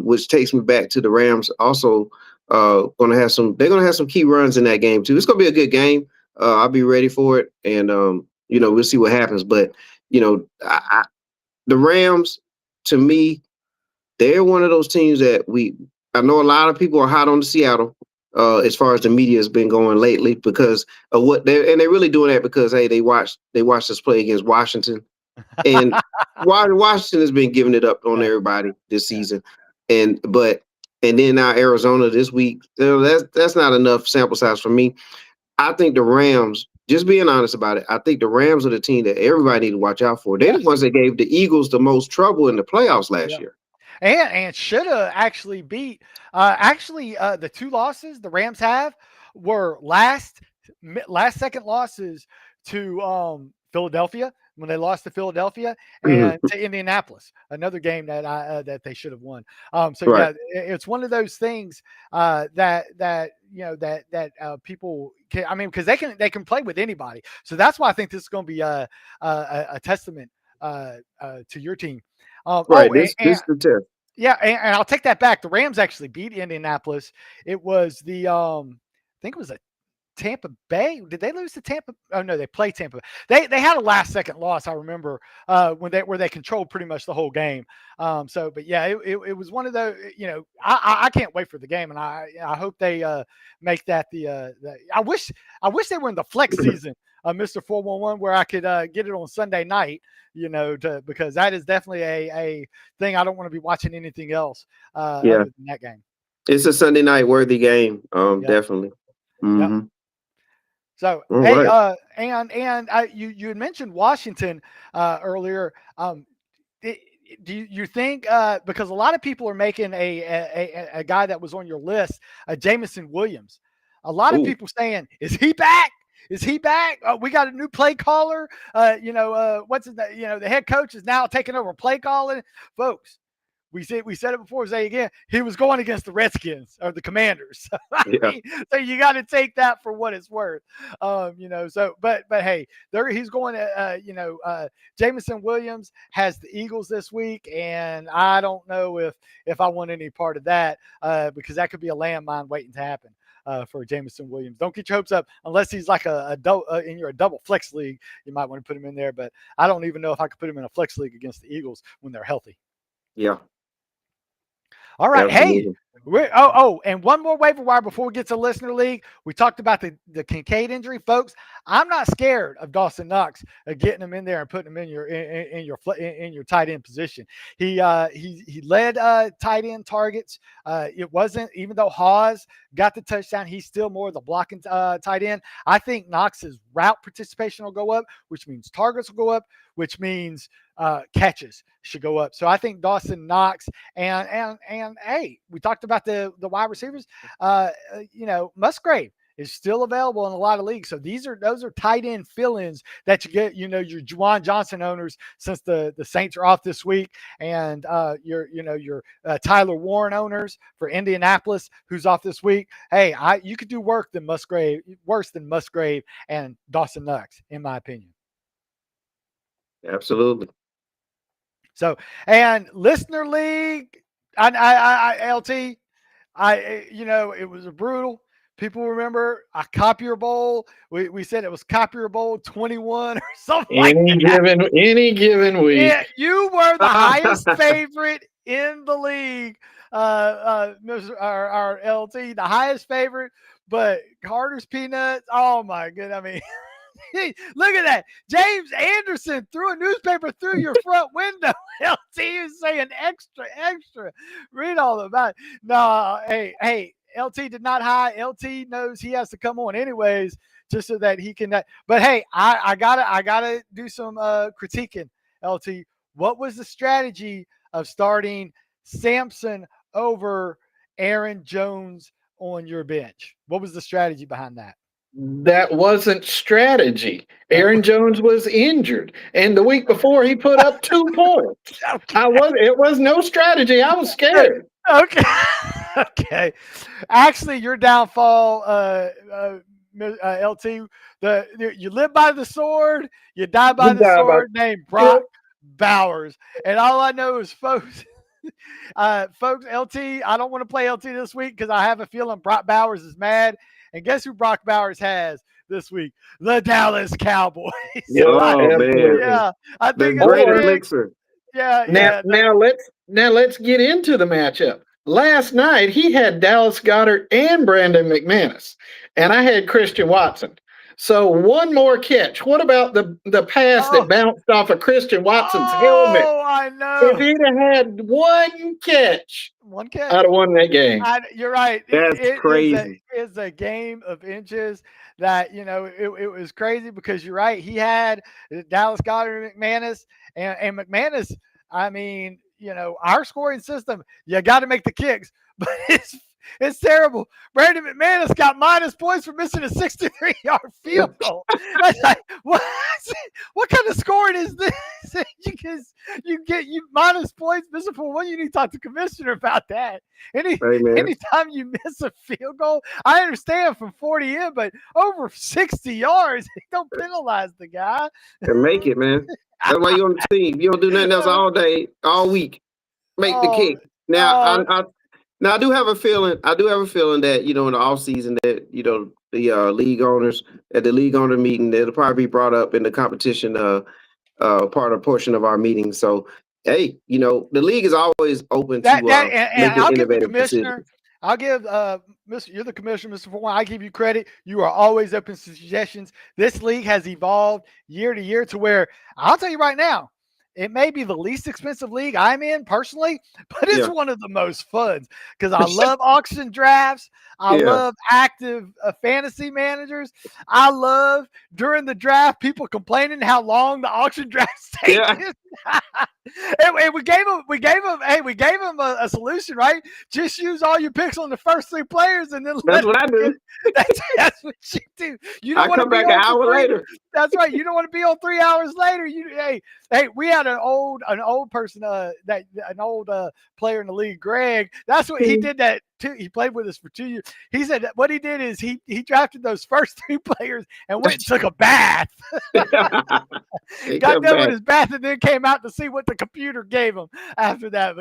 which takes me back to the Rams also they're going to have some key runs in that game too. It's going to be a good game. I'll be ready for it. And, we'll see what happens. But, the Rams, to me, they're one of those teams that I know a lot of people are hot on Seattle. As far as the media has been going lately, because of what they're really doing that because they watched us play against Washington, and Washington has been giving it up on everybody this season, and then now Arizona this week. That's not enough sample size for me. I think the Rams, just being honest about it, I think the Rams are the team that everybody need to watch out for. They're the ones that gave the Eagles the most trouble in the playoffs last year. And should have actually beat. The 2 losses the Rams have were last second losses to Philadelphia. when they lost to Philadelphia and to Indianapolis, another game that that they should have won. So Right. yeah, it's one of those things that people can, I mean, because they can play with anybody. So that's why I think this is going to be a testament to your team. Right. This is the test. Yeah, and I'll take that back. The Rams actually beat Indianapolis. It was the I think it was a Tampa Bay. Did they lose to Tampa? Oh no, they played Tampa. They had a last second loss. I remember where they controlled pretty much the whole game. But yeah, it was one of those. I can't wait for the game, and I hope they make that the. I wish they were in the flex season, Mr. 411, where I could get it on Sunday night. Because that is definitely a thing. I don't want to be watching anything else other than that game. It's a Sunday night worthy game. Definitely. Mm-hmm. Yep. So right. and you had mentioned Washington earlier. Do you think because a lot of people are making a guy that was on your list, Jameson Williams, a lot of people saying, is he back? Is he back? We got a new play caller. What's his name? The head coach is now taking over play calling, folks. We said it before. Say again. He was going against the Redskins or the Commanders. So you got to take that for what it's worth. So but hey, he's going to. Jameson Williams has the Eagles this week, and I don't know if I want any part of that because that could be a landmine waiting to happen. For Jameson Williams, don't get your hopes up unless he's like in your double flex league. You might want to put him in there, but I don't even know if I could put him in a flex league against the Eagles when they're healthy. Yeah. All right. Absolutely. Hey, and one more waiver wire before we get to listener league. We talked about the Kincaid injury, folks. I'm not scared of Dawson Knox getting him in there and putting him in your tight end position. He led tight end targets. It wasn't, even though Hawes got the touchdown, he's still more of the blocking tight end. I think Knox's route participation will go up, which means targets will go up, which means catches should go up. So I think Dawson Knox and hey, we talked about the wide receivers. Musgrave is still available in a lot of leagues. So those are tight end fill-ins that you get, your Juwan Johnson owners, since the Saints are off this week, and your Tyler Warren owners for Indianapolis, who's off this week. Hey, you could do worse than Musgrave and Dawson Knox, in my opinion. Absolutely. So, and listener league, LT, it was a brutal. People remember a Copier Bowl. We said it was Copier Bowl 21 or something any given week. Yeah, you were the highest favorite in the league, our LT, the highest favorite. But Carter's Peanuts, oh my goodness! I mean, look at that. James Anderson threw a newspaper through your front window. LT is saying extra. Read all about it. No, hey. LT did not hide. LT knows he has to come on anyways, just so that he can. But hey, I gotta do some critiquing. LT, what was the strategy of starting Sampson over Aaron Jones on your bench? What was the strategy behind that? That wasn't strategy. Aaron Jones was injured, and the week before he put up 2 points. It was no strategy. I was scared. Okay. Actually, your downfall, LT. You live by the sword, you die by the sword. Named Brock Bowers, and all I know is, folks, LT. I don't want to play LT this week because I have a feeling Brock Bowers is mad. And guess who Brock Bowers has this week? The Dallas Cowboys. Man. I think the great elixir. Yeah. Now let's get into the matchup. Last night he had Dallas Goedert and Brandon McManus, and I had Christian Watson. So one more catch. What about the pass that bounced off of Christian Watson's helmet? Oh, I know. If he'd have had one catch, I'd have won that game. You're right. That's crazy. It's a game of inches that, it was crazy because you're right. He had Dallas Goedert and McManus, and McManus, I mean, our scoring system, you got to make the kicks, but It's terrible. Brandon McManus got minus points for missing a 63-yard field goal. That's like, what kind of scoring is this? you get minus points missing for one. You need to talk to the commissioner about that. Anytime you miss a field goal, I understand from 40 in, but over 60 yards, don't penalize the guy. And make it, man. That's why you're on the team. You don't do nothing else all day, all week. Make the kick. Now, I do have a feeling. I do have a feeling that in the off season that the league owners at the league owner meeting, it'll probably be brought up in the competition portion of our meeting. So hey, the league is always open to making I'll give the innovative commissioner. decisions. I'll give you're the commissioner, Mr. Ford. I give you credit. You are always open to suggestions. This league has evolved year to year to where I'll tell you right now, it may be the least expensive league I'm in personally, but it's one of the most fun because I love auction drafts. I love active fantasy managers. I love during the draft people complaining how long the auction drafts take. And we gave him a solution, right? Just use all your picks on the first 3 players, and then that's what I do. That's what you do. You don't I come back an hour later. That's right. You don't want to be on 3 hours later. Hey, we had an old person, an old player in the league, Greg. That's what he did. That too. He played with us for 2 years. He said that what he did is he drafted those first 3 players and went and took a bath. Got done with his bath and then came out to see what the computer gave him after that.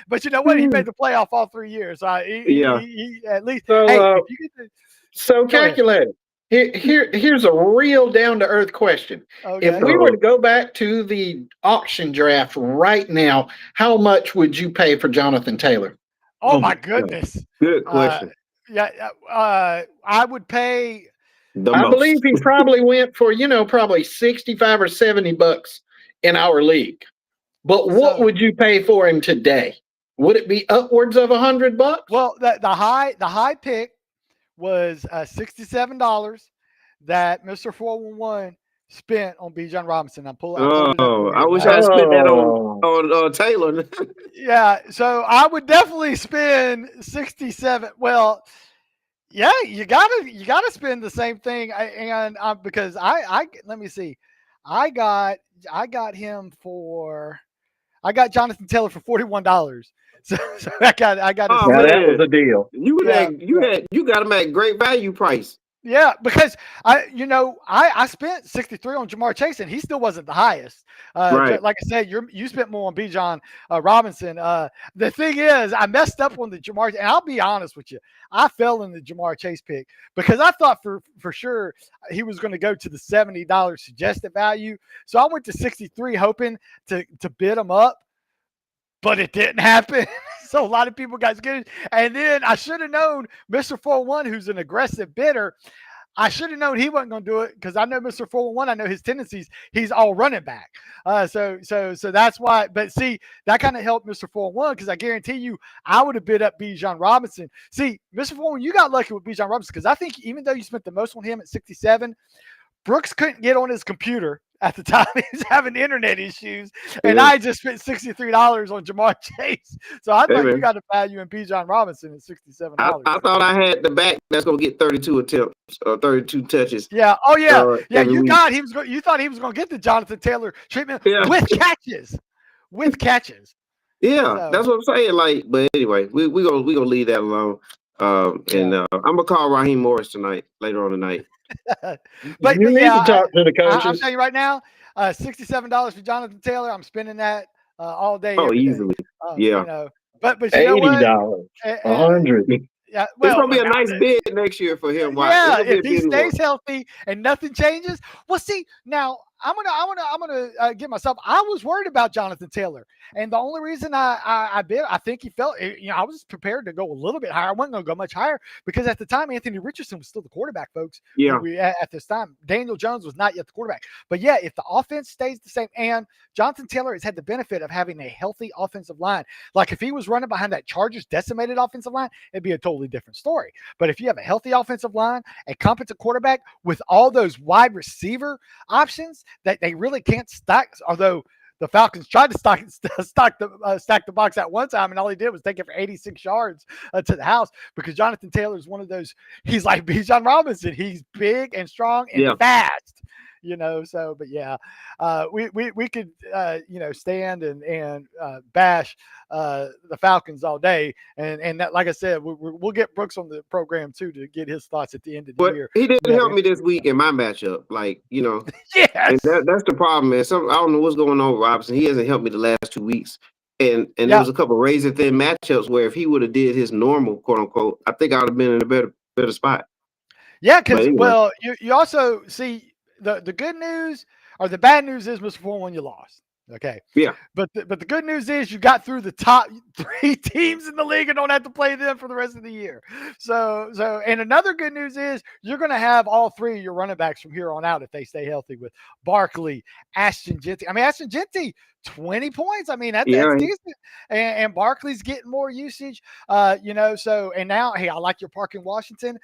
But you know what? He made the playoff all 3 years. He at least. So calculated. Here's a real down-to-earth question. Okay. If we were to go back to the auction draft right now, how much would you pay for Jonathan Taylor? Oh my goodness. Good question. I would pay. I believe he probably went for, probably 65 or 70 bucks in our league. But what would you pay for him today? Would it be upwards of $100? Well, the high pick was $67 that Mr. 411 spent on Bijan Robinson. I wish I spent that on Taylor. Yeah, so I would definitely spend 67. Well, yeah, you gotta spend the same thing. Because let me see, I got Jonathan Taylor for $41. So I got. That was a deal. You got him at great value price. Yeah, because I spent 63 on Jamar Chase and he still wasn't the highest. Right. Like I said, you spent more on Bijan Robinson. The thing is, I messed up on the Jamar, and I'll be honest with you, I fell in the Jamar Chase pick because I thought for sure he was going to go to the $70 suggested value. So I went to 63 hoping to bid him up, but it didn't happen. So a lot of people got scared. And then I should have known Mr. 401, who's an aggressive bidder, I should have known he wasn't going to do it because I know Mr. 401. I know his tendencies. He's all running back. So that's why. But see, that kind of helped Mr. 401 because I guarantee you I would have bid up Bijan Robinson. See, Mr. 401, you got lucky with Bijan Robinson because I think even though you spent the most on him at 67, Brooks couldn't get on his computer at the time. He was having internet issues, and I just spent $63 on Jamar Chase. So I thought you got a value in Bijan Robinson at $67. I thought I had the back that's going to get 32 attempts or 32 touches. Yeah. Oh yeah. You week. Got him. You thought he was going to get the Jonathan Taylor treatment with catches. Yeah, so that's what I'm saying. Like, but anyway, we gonna leave that alone. I'm gonna call Raheem Morris later on tonight. but you need to talk to the coaches. I'll tell you right now, $67 for Jonathan Taylor. I'm spending that all day. Oh, easily. But you $80, $100. Yeah, it's gonna be a nice bid next year for him. Yeah, if he stays healthy and nothing changes. Well, see, now I'm gonna get myself. I was worried about Jonathan Taylor, and the only reason I bid, I think he felt. I was prepared to go a little bit higher. I wasn't gonna go much higher because at the time Anthony Richardson was still the quarterback, folks. Yeah. At this time, Daniel Jones was not yet the quarterback. But yeah, if the offense stays the same, and Jonathan Taylor has had the benefit of having a healthy offensive line. Like if he was running behind that Chargers decimated offensive line, it'd be a totally different story. But if you have a healthy offensive line, a competent quarterback with all those wide receiver options that they really can't stack, although the Falcons tried to stack the box at one time, and all he did was take it for 86 yards to the house because Jonathan Taylor is one of those. He's like Bijan Robinson. He's big and strong and fast. So but yeah, we could stand and bash the Falcons all day, and that, like I said, we'll get Brooks on the program too to get his thoughts at the end of the year. He didn't help me this week in my matchup, Yes, and that's the problem, man. I don't know what's going on with Robinson. He hasn't helped me the last 2 weeks, and there was a couple of razor thin matchups where if he would have did his normal quote unquote, I think I would have been in a better spot. Yeah, because well, you also see. The good news or the bad news is, Mr. 4-1, you lost. Okay. Yeah. But the good news is you got through the top 3 teams in the league and don't have to play them for the rest of the year. So and another good news is you're going to have all 3 of your running backs from here on out if they stay healthy with Barkley, Ashton Jeanty. I mean, Ashton Jeanty, 20 points. I mean, that's decent. And Barkley's getting more usage. So and now, hey, I like your park in Washington.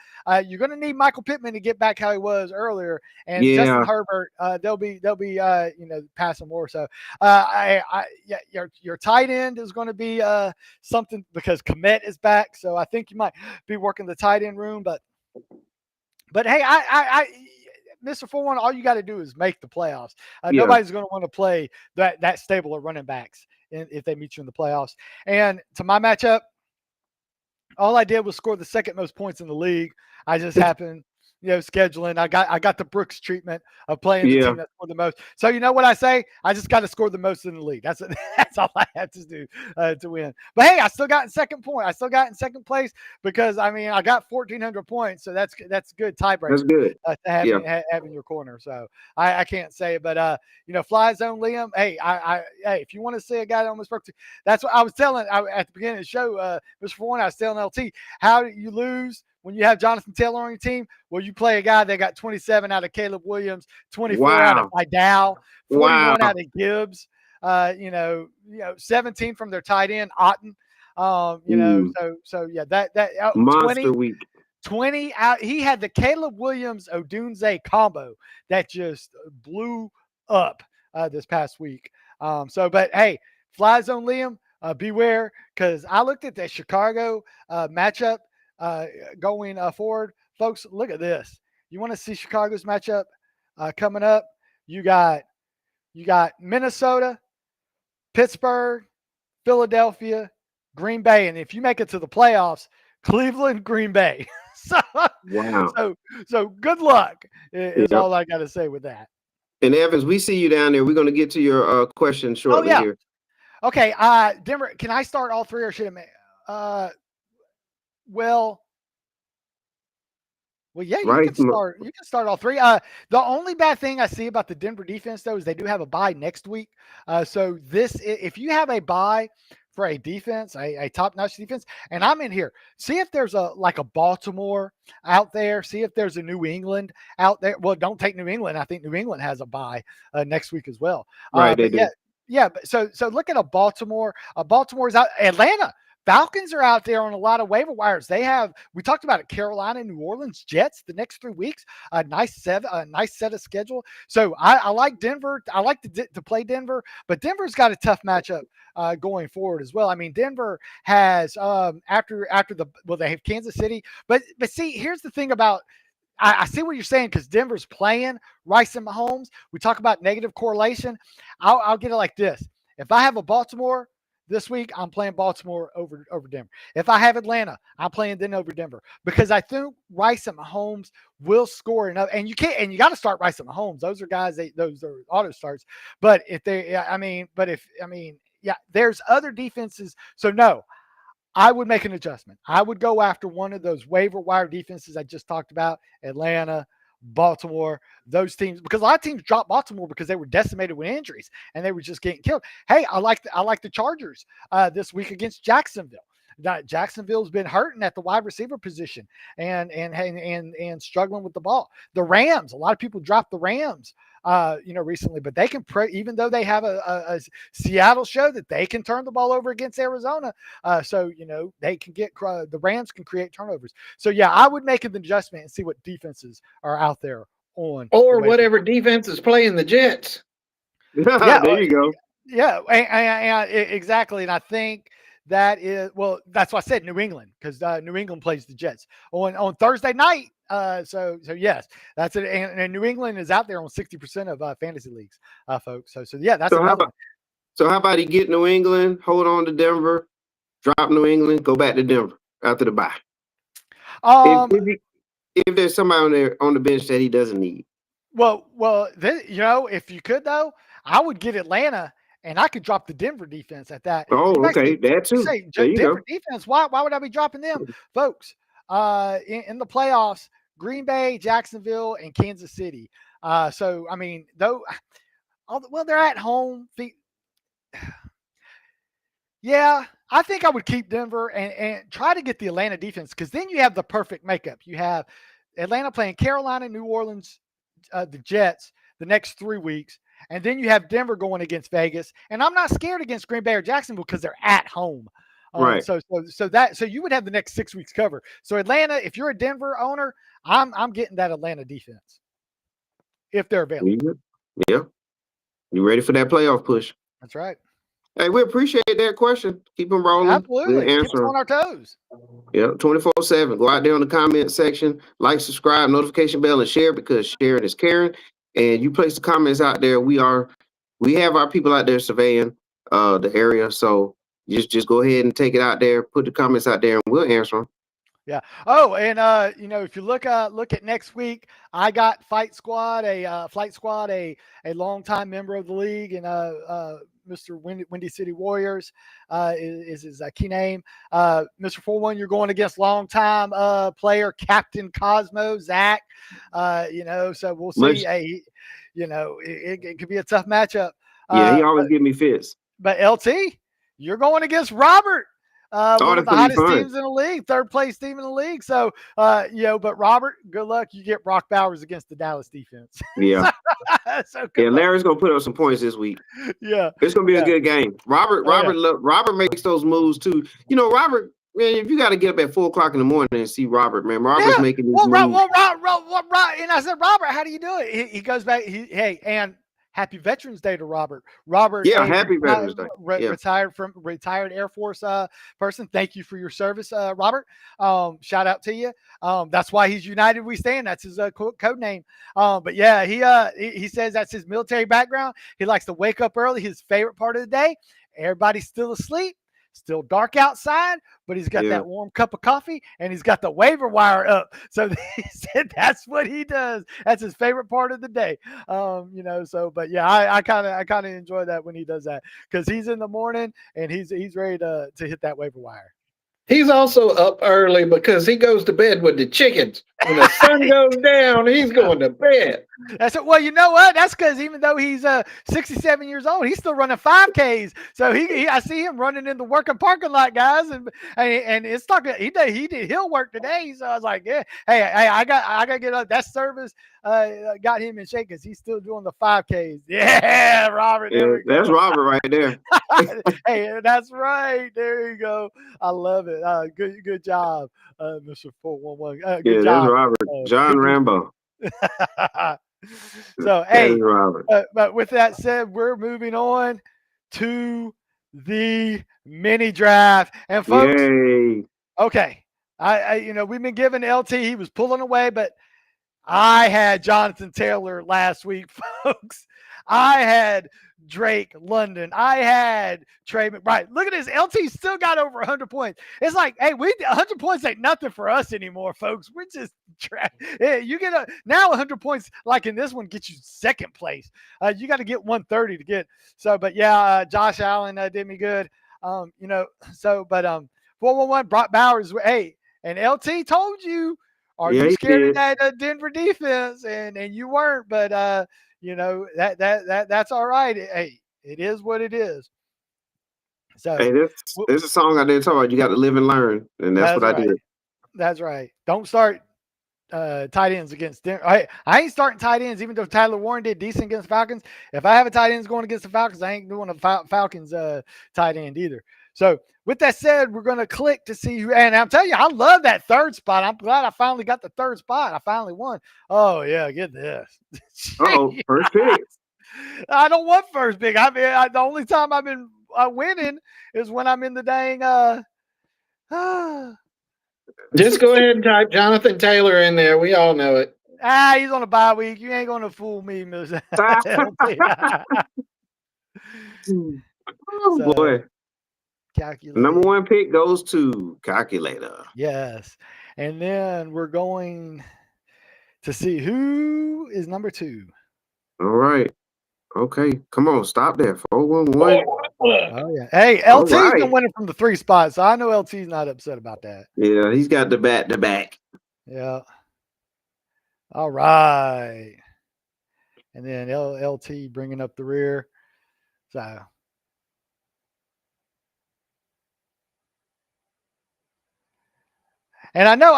You're going to need Michael Pittman to get back how he was earlier, and Justin Herbert. They'll be passing more. So your tight end is going to be something because Komet is back. So I think you might be working the tight end room, but hey, I Mr. 4-1, all you got to do is make the playoffs. Nobody's going to want to play that stable of running backs if they meet you in the playoffs. And to my matchup, all I did was score the second most points in the league. I just happened, scheduling. I got the Brooks treatment of playing the team that scored the most. So you know what I say? I just got to score the most in the league. That's all I had to do to win. But hey, I still got in second place because I got 1,400 points. So that's good tiebreaker. That's good. To have in your corner. So I can't say it, but Fly Zone Liam. Hey, hey, if you want to see a guy that almost broke, that's what I was telling at the beginning of the show. Mr. 4-1, I was telling LT, how do you lose when you have Jonathan Taylor on your team? Well, you play a guy that got 27 out of Caleb Williams, 24 out of Vidal, 41 out of Gibbs, 17 from their tight end, Otten. So yeah, that monster 20, week. 20 out. He had the Caleb Williams Odunze combo that just blew up this past week. But hey, Fly Zone Liam, beware, because I looked at that Chicago matchup. Going forward, folks, look at this. You want to see Chicago's matchup coming up? You got Minnesota, Pittsburgh, Philadelphia, Green Bay, and if you make it to the playoffs, Cleveland, Green Bay. So good luck is all I got to say with that. And Evans, we see you down there. We're going to get to your question shortly here. Okay, Denver, can I start all 3 or should I? Well, yeah, you can start all 3. The only bad thing I see about the Denver defense, though, is they do have a bye next week. So if you have a bye for a defense, a top-notch defense, and I'm in here, see if there's a Baltimore out there. See if there's a New England out there. Well, don't take New England. I think New England has a bye next week as well. Right, they do. Yeah. But so look at a Baltimore. Baltimore's out. Atlanta. Falcons are out there on a lot of waiver wires. We talked about it, Carolina, New Orleans, Jets the next 3 weeks. A nice set of schedule. So I like Denver. I like to play Denver, but Denver's got a tough matchup going forward as well. I mean, Denver has after they have Kansas City, but see, here's the thing about. I see what you're saying because Denver's playing Rice and Mahomes. We talk about negative correlation. I'll get it like this. If I have a Baltimore this week, I'm playing Baltimore over Denver. If I have Atlanta, I'm playing then over Denver because I think Rice and Mahomes will score enough. And you got to start Rice and Mahomes. Those are guys. Those are auto starts. But there's other defenses. So no, I would make an adjustment. I would go after one of those waiver wire defenses I just talked about, Atlanta, Baltimore, those teams, because a lot of teams dropped Baltimore because they were decimated with injuries and they were just getting killed. Hey, I like the Chargers this week against Jacksonville. Jacksonville's been hurting at the wide receiver position and struggling with the ball. The Rams, a lot of people dropped the Rams, recently, but they can even though they have a Seattle show that they can turn the ball over against Arizona. They can the Rams can create turnovers. So yeah, I would make an adjustment and see what defenses are out there on or whatever defense is playing the Jets. Yeah, there you go. Yeah, exactly. And I think that is that's why I said New England, because New England plays the Jets on Thursday night. So yes, that's it. And New England is out there on 60% of fantasy leagues, folks. So yeah, that's So how another about one. he get New England, hold on to Denver, drop New England, go back to Denver after the bye. If Um, if there's somebody on there on the bench that he doesn't need. then, if you could though, I would get Atlanta, and I could drop the Denver defense at that. Oh, You might okay, say, that too. There you go. Denver defense. Why would I be dropping them, folks? In the playoffs, Green Bay, Jacksonville, and Kansas City. So I mean, though, they're at home. Yeah, I think I would keep Denver and try to get the Atlanta defense, because then you have the perfect makeup. You have Atlanta playing Carolina, New Orleans, the Jets the next 3 weeks, and then you have Denver going against Vegas. And I'm not scared against Green Bay or Jacksonville because they're at home. Right. So you would have the next 6 weeks covered. So Atlanta, if you're a Denver owner, I'm getting that Atlanta defense if they're available. Yeah. You ready for that playoff push? That's right. Hey, we appreciate that question. Keep them rolling. Absolutely. We'll Keep us answer on our toes. Yeah, 24/7. Go out there on the comment section, like, subscribe, notification bell, and share, because sharing is caring. And you place the comments out there. We have our people out there surveying the area. So just go ahead and take it out there, put the comments out there, and we'll answer them. Yeah. Oh, and if you look at next week, I got Flight Squad, a longtime member of the league, and Mr. Windy City Warriors is his key name. Mr. 4-1, you're going against longtime player Captain Cosmo Zach. So we'll see. It could be a tough matchup. Yeah, he always give me fits. But LT, you're going against Robert. One of the hottest teams in the league, third place team in the league. So, but Robert, good luck. You get Brock Bowers against the Dallas defense. Yeah. So Larry's gonna put up some points this week. Yeah, it's gonna be a good game. Robert makes those moves too. Robert, man, if you got to get up at 4:00 in the morning and see Robert, man, Robert's making these moves. And I said, Robert, how do you do it? He goes back. And happy Veterans Day to Robert. Robert, happy Veterans Day. Retired Air Force person. Thank you for your service, Robert. Shout out to you. That's why he's United We Stand. That's his code name. But yeah, he says that's his military background. He likes to wake up early. His favorite part of the day. Everybody's still asleep. Still dark outside, but he's got that warm cup of coffee, and he's got the waiver wire up. So he said that's what he does. That's his favorite part of the day. But yeah, I kind of enjoy that when he does that, because he's in the morning and he's ready to hit that waiver wire. He's also up early because he goes to bed with the chickens. When the sun goes down, he's going to bed. That's it. Well, you know what? That's because even though he's 67 years old, he's still running 5Ks. So I see him running in the working parking lot, guys, and it's talking. He did hill work today. So I was like, yeah, hey, I got to get up. That service got him in shape because he's still doing the 5Ks. Yeah, Robert. Yeah, that's Robert right there. Hey, that's right. There you go. I love it. Good job, Mr. 411. Good job, that's Robert. John Rambo. So, hey, but with that said, we're moving on to the mini draft. And folks, okay, we've been giving LT, he was pulling away, but I had Jonathan Taylor last week, folks. I had Drake London. I had Trey McBride. Look at this. LT still got over 100 points. It's like, hey, 100 points ain't nothing for us anymore, folks. We're just you get now 100 points like in this one gets you second place. You got to get 130 to get. So, but yeah, Josh Allen did me good. 411 Brock Bowers. Hey, and LT told you, are you scared of that Denver defense? And you weren't, but that's all right. Hey, it is what it is. So hey, this is a song I did talk about. You got to live and learn, and that's what I did. That's right. Don't start tight ends against Denver. I ain't starting tight ends, even though Tyler Warren did decent against the Falcons. If I have a tight end going against the Falcons, I ain't doing a Falcons tight end either. So with that said, we're going to click to see who, and I'm telling you, I love that third spot. I'm glad I finally got the third spot. I finally won. Oh yeah, get this. First pick. I don't want first pick. I mean, the only time I've been winning is when I'm in the dang. Just go ahead and type Jonathan Taylor in there. We all know it. He's on a bye week. You ain't gonna fool me, Miss LT. Oh So boy. calculate. Number one pick goes to calculator. Yes, and then we're going to see who is number 2. All right. Okay. Come on. Stop there. 411. Oh yeah. Hey, All LT's been right. winning from the 3 spots, so I know LT's not upset about that. Yeah, he's got the back to back. Yeah. All right. And then LT bringing up the rear. So. And I know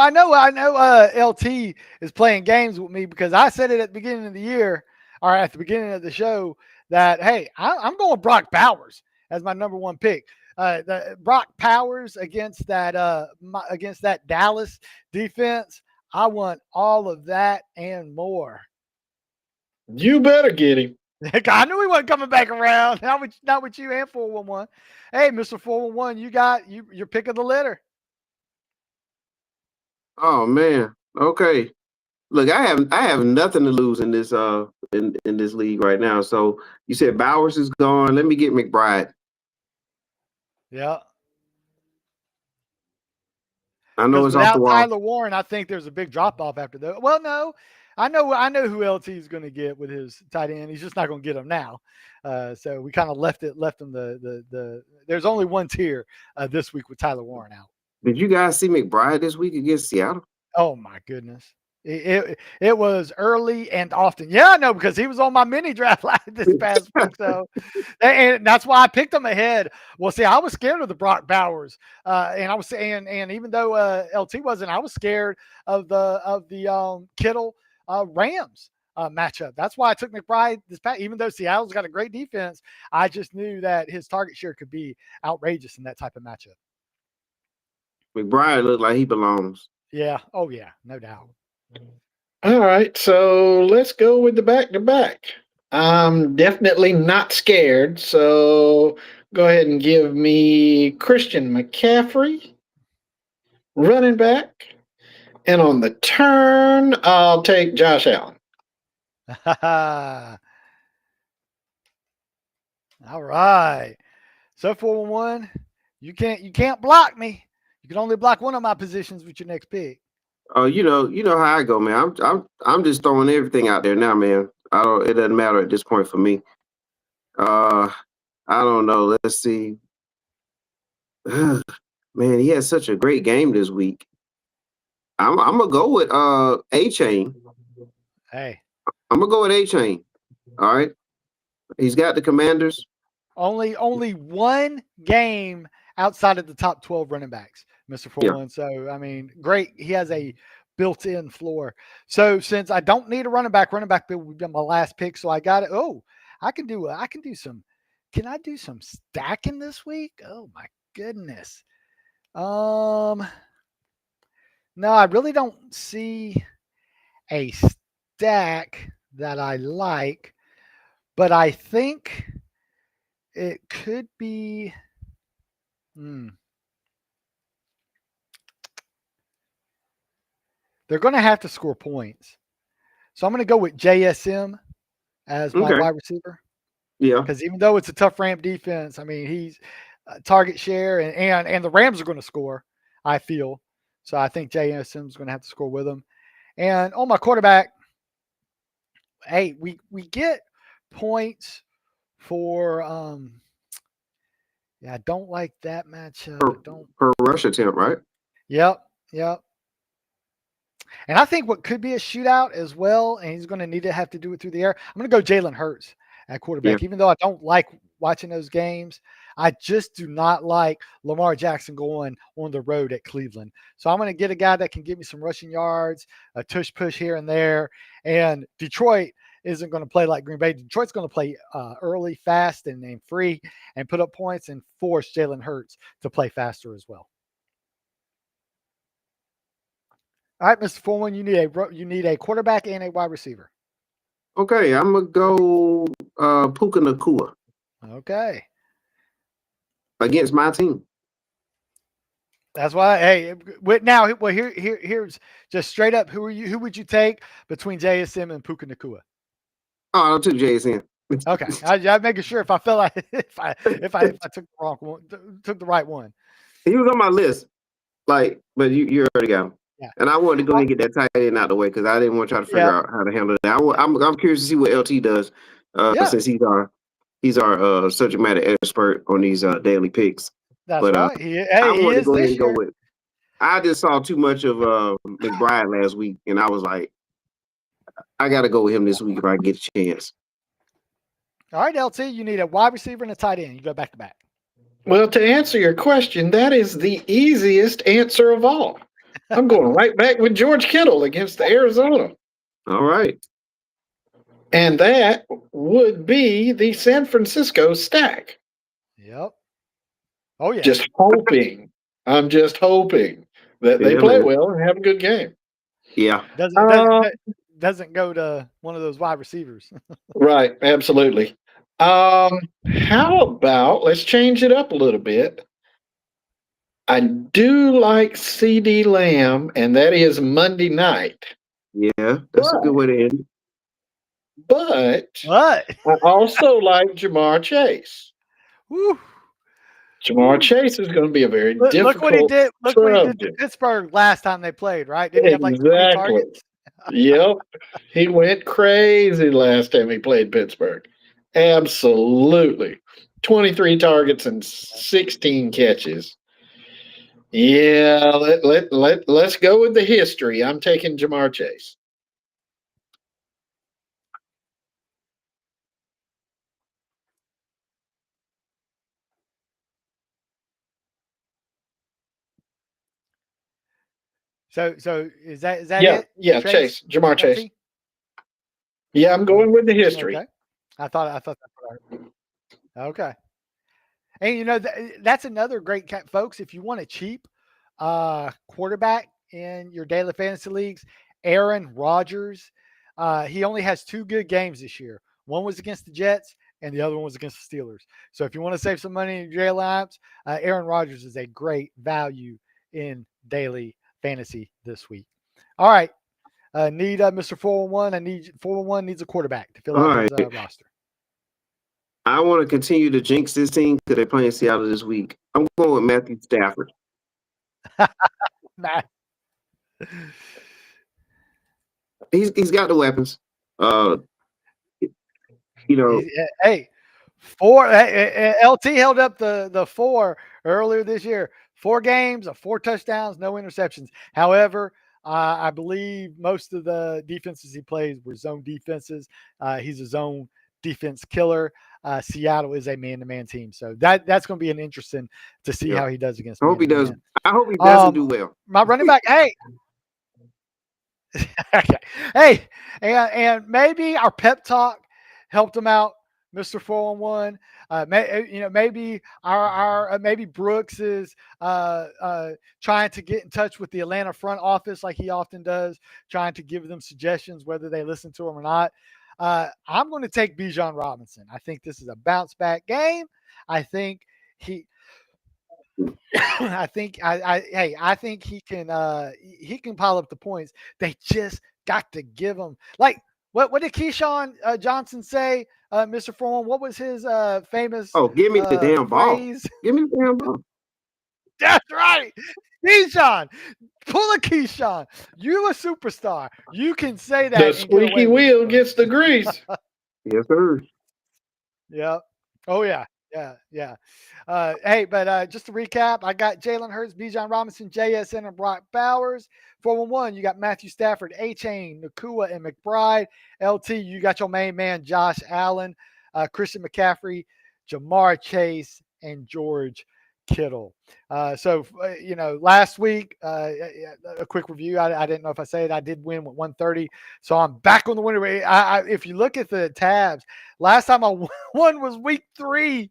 LT is playing games with me because I said it at the beginning of the year or at the beginning of the show that, hey, I'm going Brock Bowers as my number 1 pick. The Brock Powers against that Dallas defense. I want all of that and more. You better get him. I knew he wasn't coming back around. Not with you and 411. Hey, Mr. 411, you got your pick of the litter. Oh man. Okay. Look, I have nothing to lose in this in this league right now. So you said Bowers is gone. Let me get McBride. Yeah. I know Because it's off the without wall. Tyler Warren, I think there's a big drop off after that. Well, no, I know who LT is going to get with his tight end. He's just not going to get him now. So we kind of left him the. There's only one tier this week with Tyler Warren out. Did you guys see McBride this week against Seattle? Oh my goodness. It was early and often. Yeah, I know because he was on my mini draft this past week. So, and that's why I picked him ahead. Well, see, I was scared of the Brock Bowers, and I was saying, and even though LT wasn't, I was scared of the Kittle Rams matchup. That's why I took McBride this past. Even though Seattle's got a great defense, I just knew that his target share could be outrageous in that type of matchup. McBride looked like he belongs. Yeah. Oh yeah. No doubt. All right, so let's go with the back-to-back. I'm definitely not scared, so go ahead and give me Christian McCaffrey, running back. And on the turn, I'll take Josh Allen. All right. So 411, you can't block me. You can only block one of my positions with your next pick. Oh, you know how I go, man. I'm just throwing everything out there now, man. It doesn't matter at this point for me. I don't know. Let's see. Man, he had such a great game this week. I'm gonna go with A-Chain. Hey. I'm gonna go with A-Chain. All right. He's got the Commanders. Only one game outside of the top 12 running backs, Mr. 4-1. Yeah. So I mean, great. He has a built-in floor. So since I don't need a running back bill would be my last pick. So I got it. Oh, can I do some stacking this week? Oh my goodness. No, I really don't see a stack that I like, but I think it could be. They're going to have to score points. So I'm going to go with JSM as my wide receiver. Yeah. Because even though it's a tough Ram defense, I mean, he's target share and the Rams are going to score, I feel. So I think JSM is going to have to score with them. And on my quarterback, hey, we get points for I don't like that matchup. Per rush attempt, right? Yep. And I think what could be a shootout as well, and he's going to need to have to do it through the air. I'm going to go Jalen Hurts at quarterback. Yeah. Even though I don't like watching those games, I just do not like Lamar Jackson going on the road at Cleveland. So I'm going to get a guy that can give me some rushing yards, a tush push here and there. And Detroit isn't going to play like Green Bay. Detroit's going to play early, fast, and free and put up points and force Jalen Hurts to play faster as well. All right, Mr. Foreman, you need a quarterback and a wide receiver. Okay, I'm gonna go Puka Nakua Okay. against my team. That's why. Hey, now, well, here's just straight up. Who would you take between JSM and Puka Nakua? Oh, I took JSN. Okay, I'm making sure if I felt like if I took the wrong one, took the right one. He was on my list. Like, but you already got him. Yeah. And I wanted to go ahead and get that tight end out the way because I didn't want to try to figure Yeah. out how to handle that. I'm curious to see what LT does, Yeah. since he's our subject matter expert on these daily picks. That's But right. I He wanted to is go ahead this and go year. with. I just saw too much of McBride last week, and I was like, I got to go with him this week if I get a chance. All right, LT, you need a wide receiver and a tight end. You go back to back. Well, to answer your question, that is the easiest answer of all. I'm going right back with George Kittle against the Arizona. All right. And that would be the San Francisco stack. Yep. Oh yeah. Just hoping. I'm just hoping that they Yeah, play man. well and have a good game. Yeah. Doesn't go to one of those wide receivers. Right, absolutely. How about let's change it up a little bit. I do like CD Lamb, and that is Monday night. Yeah. That's a good way to end it. But What? I also like Jamar Chase. Woo. Jamar Chase is going to be a very Look what he difficult did. Look what he did to subject. Pittsburgh last time they played. Right? Didn't he have like 20 Exactly. targets? Yep. He went crazy last time he played Pittsburgh. Absolutely. 23 targets and 16 catches. Yeah, let's go with the history. I'm taking Jamar Chase. So is that Yeah, it? yeah, Chase. Jamar Chase. LT? Yeah, I'm going with the history. Okay. I thought that's what I heard. Okay. And you know that's another great folks. If you want a cheap quarterback in your daily fantasy leagues, Aaron Rodgers. He only has 2 good games this year. One was against the Jets, and the other one was against the Steelers. So if you want to save some money in your daily lineups, Aaron Rodgers is a great value in daily fantasy this week. All right. Need Mr. 411. I need 411 needs a quarterback to fill All out his right. roster. I want to continue to jinx this team because they're playing Seattle this week. I'm going with Matthew Stafford. Nah. He's got the weapons. You know, Hey, LT held up the 4 earlier this year. 4 games, 4 touchdowns, no interceptions. However, I believe most of the defenses he plays were zone defenses. He's a zone defense killer. Seattle is a man-to-man team, so that's going to be an interesting to see how he does against. I hope he does. man-to-man. I hope he doesn't do well. My running back, hey. Okay. Hey, and maybe our pep talk helped him out, Mr. 411. Maybe our maybe Brooks is trying to get in touch with the Atlanta front office like he often does, trying to give them suggestions whether they listen to him or not. I'm going to take Bijan Robinson. I think this is a bounce back game. I think he I think I think he can pile up the points. They just got to give him like what did Keyshawn Johnson say, Mr. Foreman? What was his famous Oh, give me the damn ball. phrase? Give me the damn ball. That's right. Keyshawn. Pull a Keyshawn. You a superstar. You can say that. The squeaky wheel gets the grease. Yes, sir. Yep. Oh yeah. Yeah. Hey, but just to recap, I got Jalen Hurts, Bijan Robinson, JSN, and Brock Bowers. 411, you got Matthew Stafford, A-Chain, Nakua, and McBride. LT, you got your main man, Josh Allen, Christian McCaffrey, Jamar Chase, and George Kittle. Last week, a quick review. I didn't know if I said it. I did win with 130, so I'm back on the winner rate. If you look at the tabs, last time I won was week 3.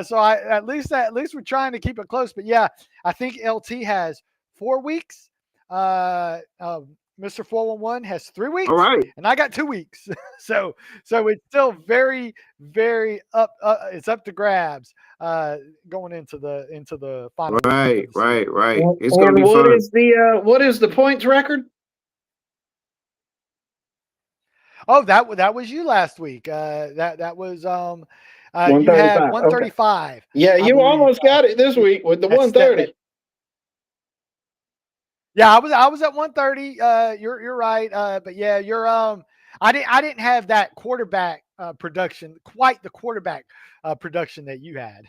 So at least we're trying to keep it close. But yeah, I think LT has 4 weeks. Mr. 411 has 3 weeks, All right. and I got 2 weeks. so it's still very, very up. It's up to grabs going into the final week of Right. the season. Right. It's going to be What fun. is what is the points record? Oh, that was you last week. That was you 135. had Okay. 135. Yeah, I you believe. almost got it this week with the That's 130. Yeah, I was at 130. You're right. But yeah, you're I didn't have that quarterback production, quite the quarterback production that you had.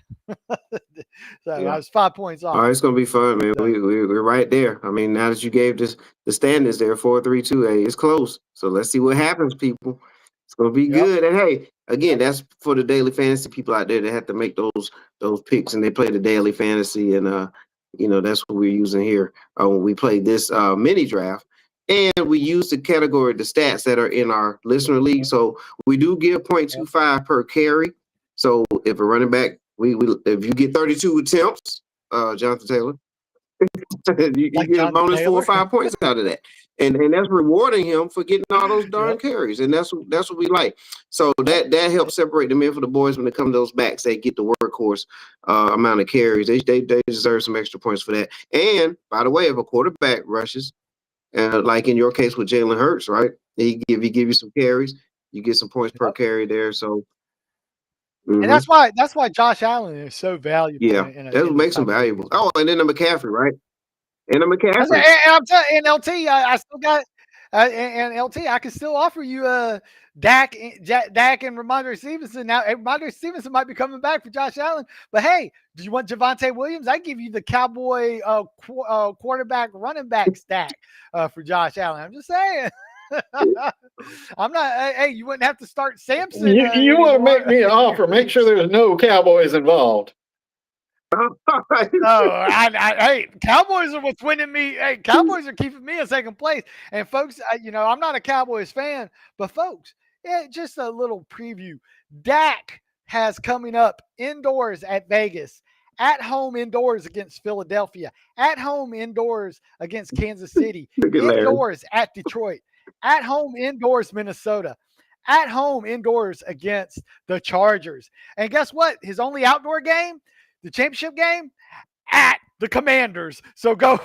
So I Yeah. was 5 points Oh, off. it's going to be fun, man. So, We're right there. I mean, now that you gave the standards there, 4-3-2, hey, it's close. So let's see what happens, people. It's going to be yep. good. And hey, again, Yep. that's for the daily fantasy people out there that have to make those picks, and they play the daily fantasy, and that's what we're using here when we play this mini draft. And we use the category, the stats that are in our listener league. So we do give 0.25 per carry. So if a running back, we if you get 32 attempts, Jonathan Taylor, you Like get a Jonathan bonus 4 or Taylor. 5 points out of that, and that's rewarding him for getting all those darn Yep. carries, and that's what we like. So that helps separate the men from the boys when it comes to those backs. They get the workhorse amount of carries. They deserve some extra points for that. And by the way, if a quarterback rushes, like in your case with Jalen Hurts, right? He give you some carries, you get some points per Yep. carry there. So. And Mhm. that's why Josh Allen is so valuable Yeah, that in this makes them type of league valuable. as well. Oh, and then the McCaffrey, right? And the And McCaffrey. I'm telling and LT, I still got and LT, I can still offer you Dak, Dak and Ramondre Stevenson. Now, Ramondre Stevenson might be coming back for Josh Allen, but hey, do you want Javonte Williams? I give you the Cowboy quarterback running back stack for Josh Allen. I'm just saying. I'm not. Hey, you wouldn't have to start Samson You want to make anymore. me an offer? Make sure there's no Cowboys involved. Oh, hey, Cowboys are what's winning me. Hey, Cowboys are keeping me in second place. And folks, I'm not a Cowboys fan, but folks, yeah, just a little preview. Dak has coming up indoors at Vegas, at home indoors against Philadelphia, at home indoors against Kansas City, Look at Larry. indoors at Detroit, at home indoors Minnesota, at home indoors against the Chargers. And guess what? His only outdoor game, the championship game, at the Commanders. So go.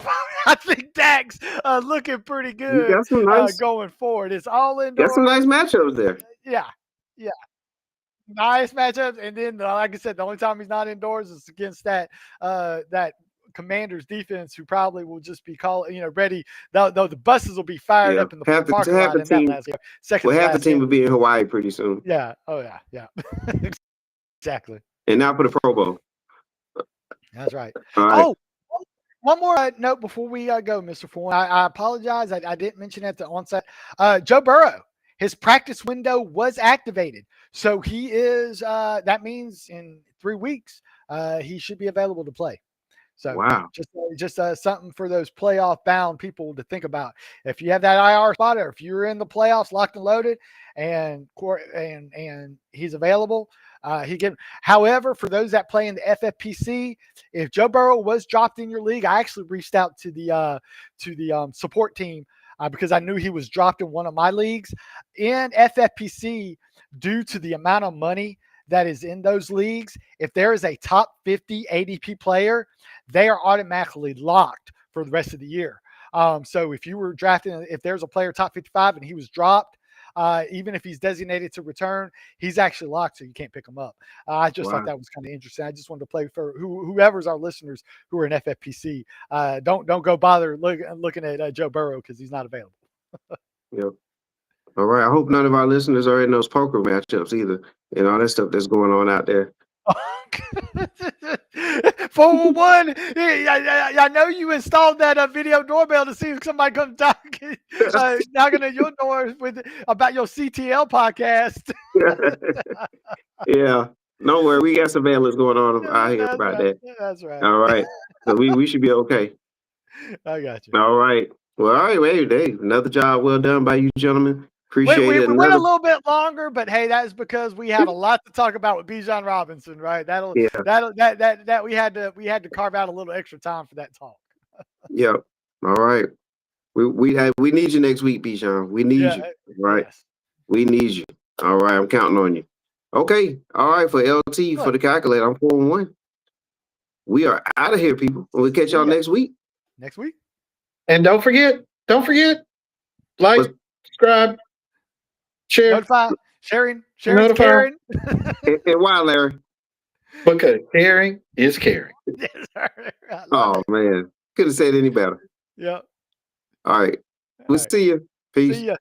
I think Dak's looking pretty You good got some nice, going forward. It's all got some nice indoors. matchups there. Yeah, yeah, nice matchups. And then, like I said, the only time he's not indoors is against that Commanders defense, who probably will just be ready. Though the buses will be fired Yeah, up in the half parking the lot in that team. last game. Second Well, to half the last team game. will be in Hawaii pretty soon. Yeah. Oh yeah. Exactly. And now for the Pro Bowl. That's right. All right. Oh, one more note before we go, Mr. Foreman. I apologize. I didn't mention at the onset. Joe Burrow, his practice window was activated. So he is, that means in 3 weeks, he should be available to play. So Wow. just something for those playoff bound people to think about. If you have that IR spot, or if you're in the playoffs locked and loaded, and he's available, he can. However, for those that play in the FFPC, if Joe Burrow was dropped in your league, I actually reached out to the support team because I knew he was dropped in one of my leagues in FFPC due to the amount of money that is in those leagues. If there is a top 50 ADP player, they are automatically locked for the rest of the year. So if you were drafting, if there's a player top 55 and he was dropped, even if he's designated to return, he's actually locked, so you can't pick him up. I just thought that was kind of interesting. I just wanted to play for whoever's our listeners who are in FFPC. Don't go bother looking at Joe Burrow because he's not available. Yep. All right. I hope none of our listeners are in those poker matchups either, and all that stuff that's going on out there. 411. I know you installed that video doorbell to see if somebody comes knocking at your door about your CTL podcast. Yeah. Don't worry. We got surveillance going on out here That's about right. that. That's right. All right. So we should be okay. I got you. All right. Well, all right. Hey, another job well done by you gentlemen. Appreciate We it. went a little bit longer, but hey, that is because we had a lot to talk about with Bijan Robinson, right? That we had to carve out a little extra time for that talk. Yep. All right. We need you next week, Bijan. We need Yeah. you. Right. Yes. We need you. All right. I'm counting on you. Okay. All right. For LT for the calculator, I'm 4-1. We are out of here, people. We'll catch y'all next week. Next week. And don't forget, like, What's- subscribe, share, Notify. Sharing's Notify. caring. And why, Larry? because sharing is caring. Yes, sir. I love Oh it. man, couldn't have said any better. Yep. All right. All We'll right. see you. Peace. See ya.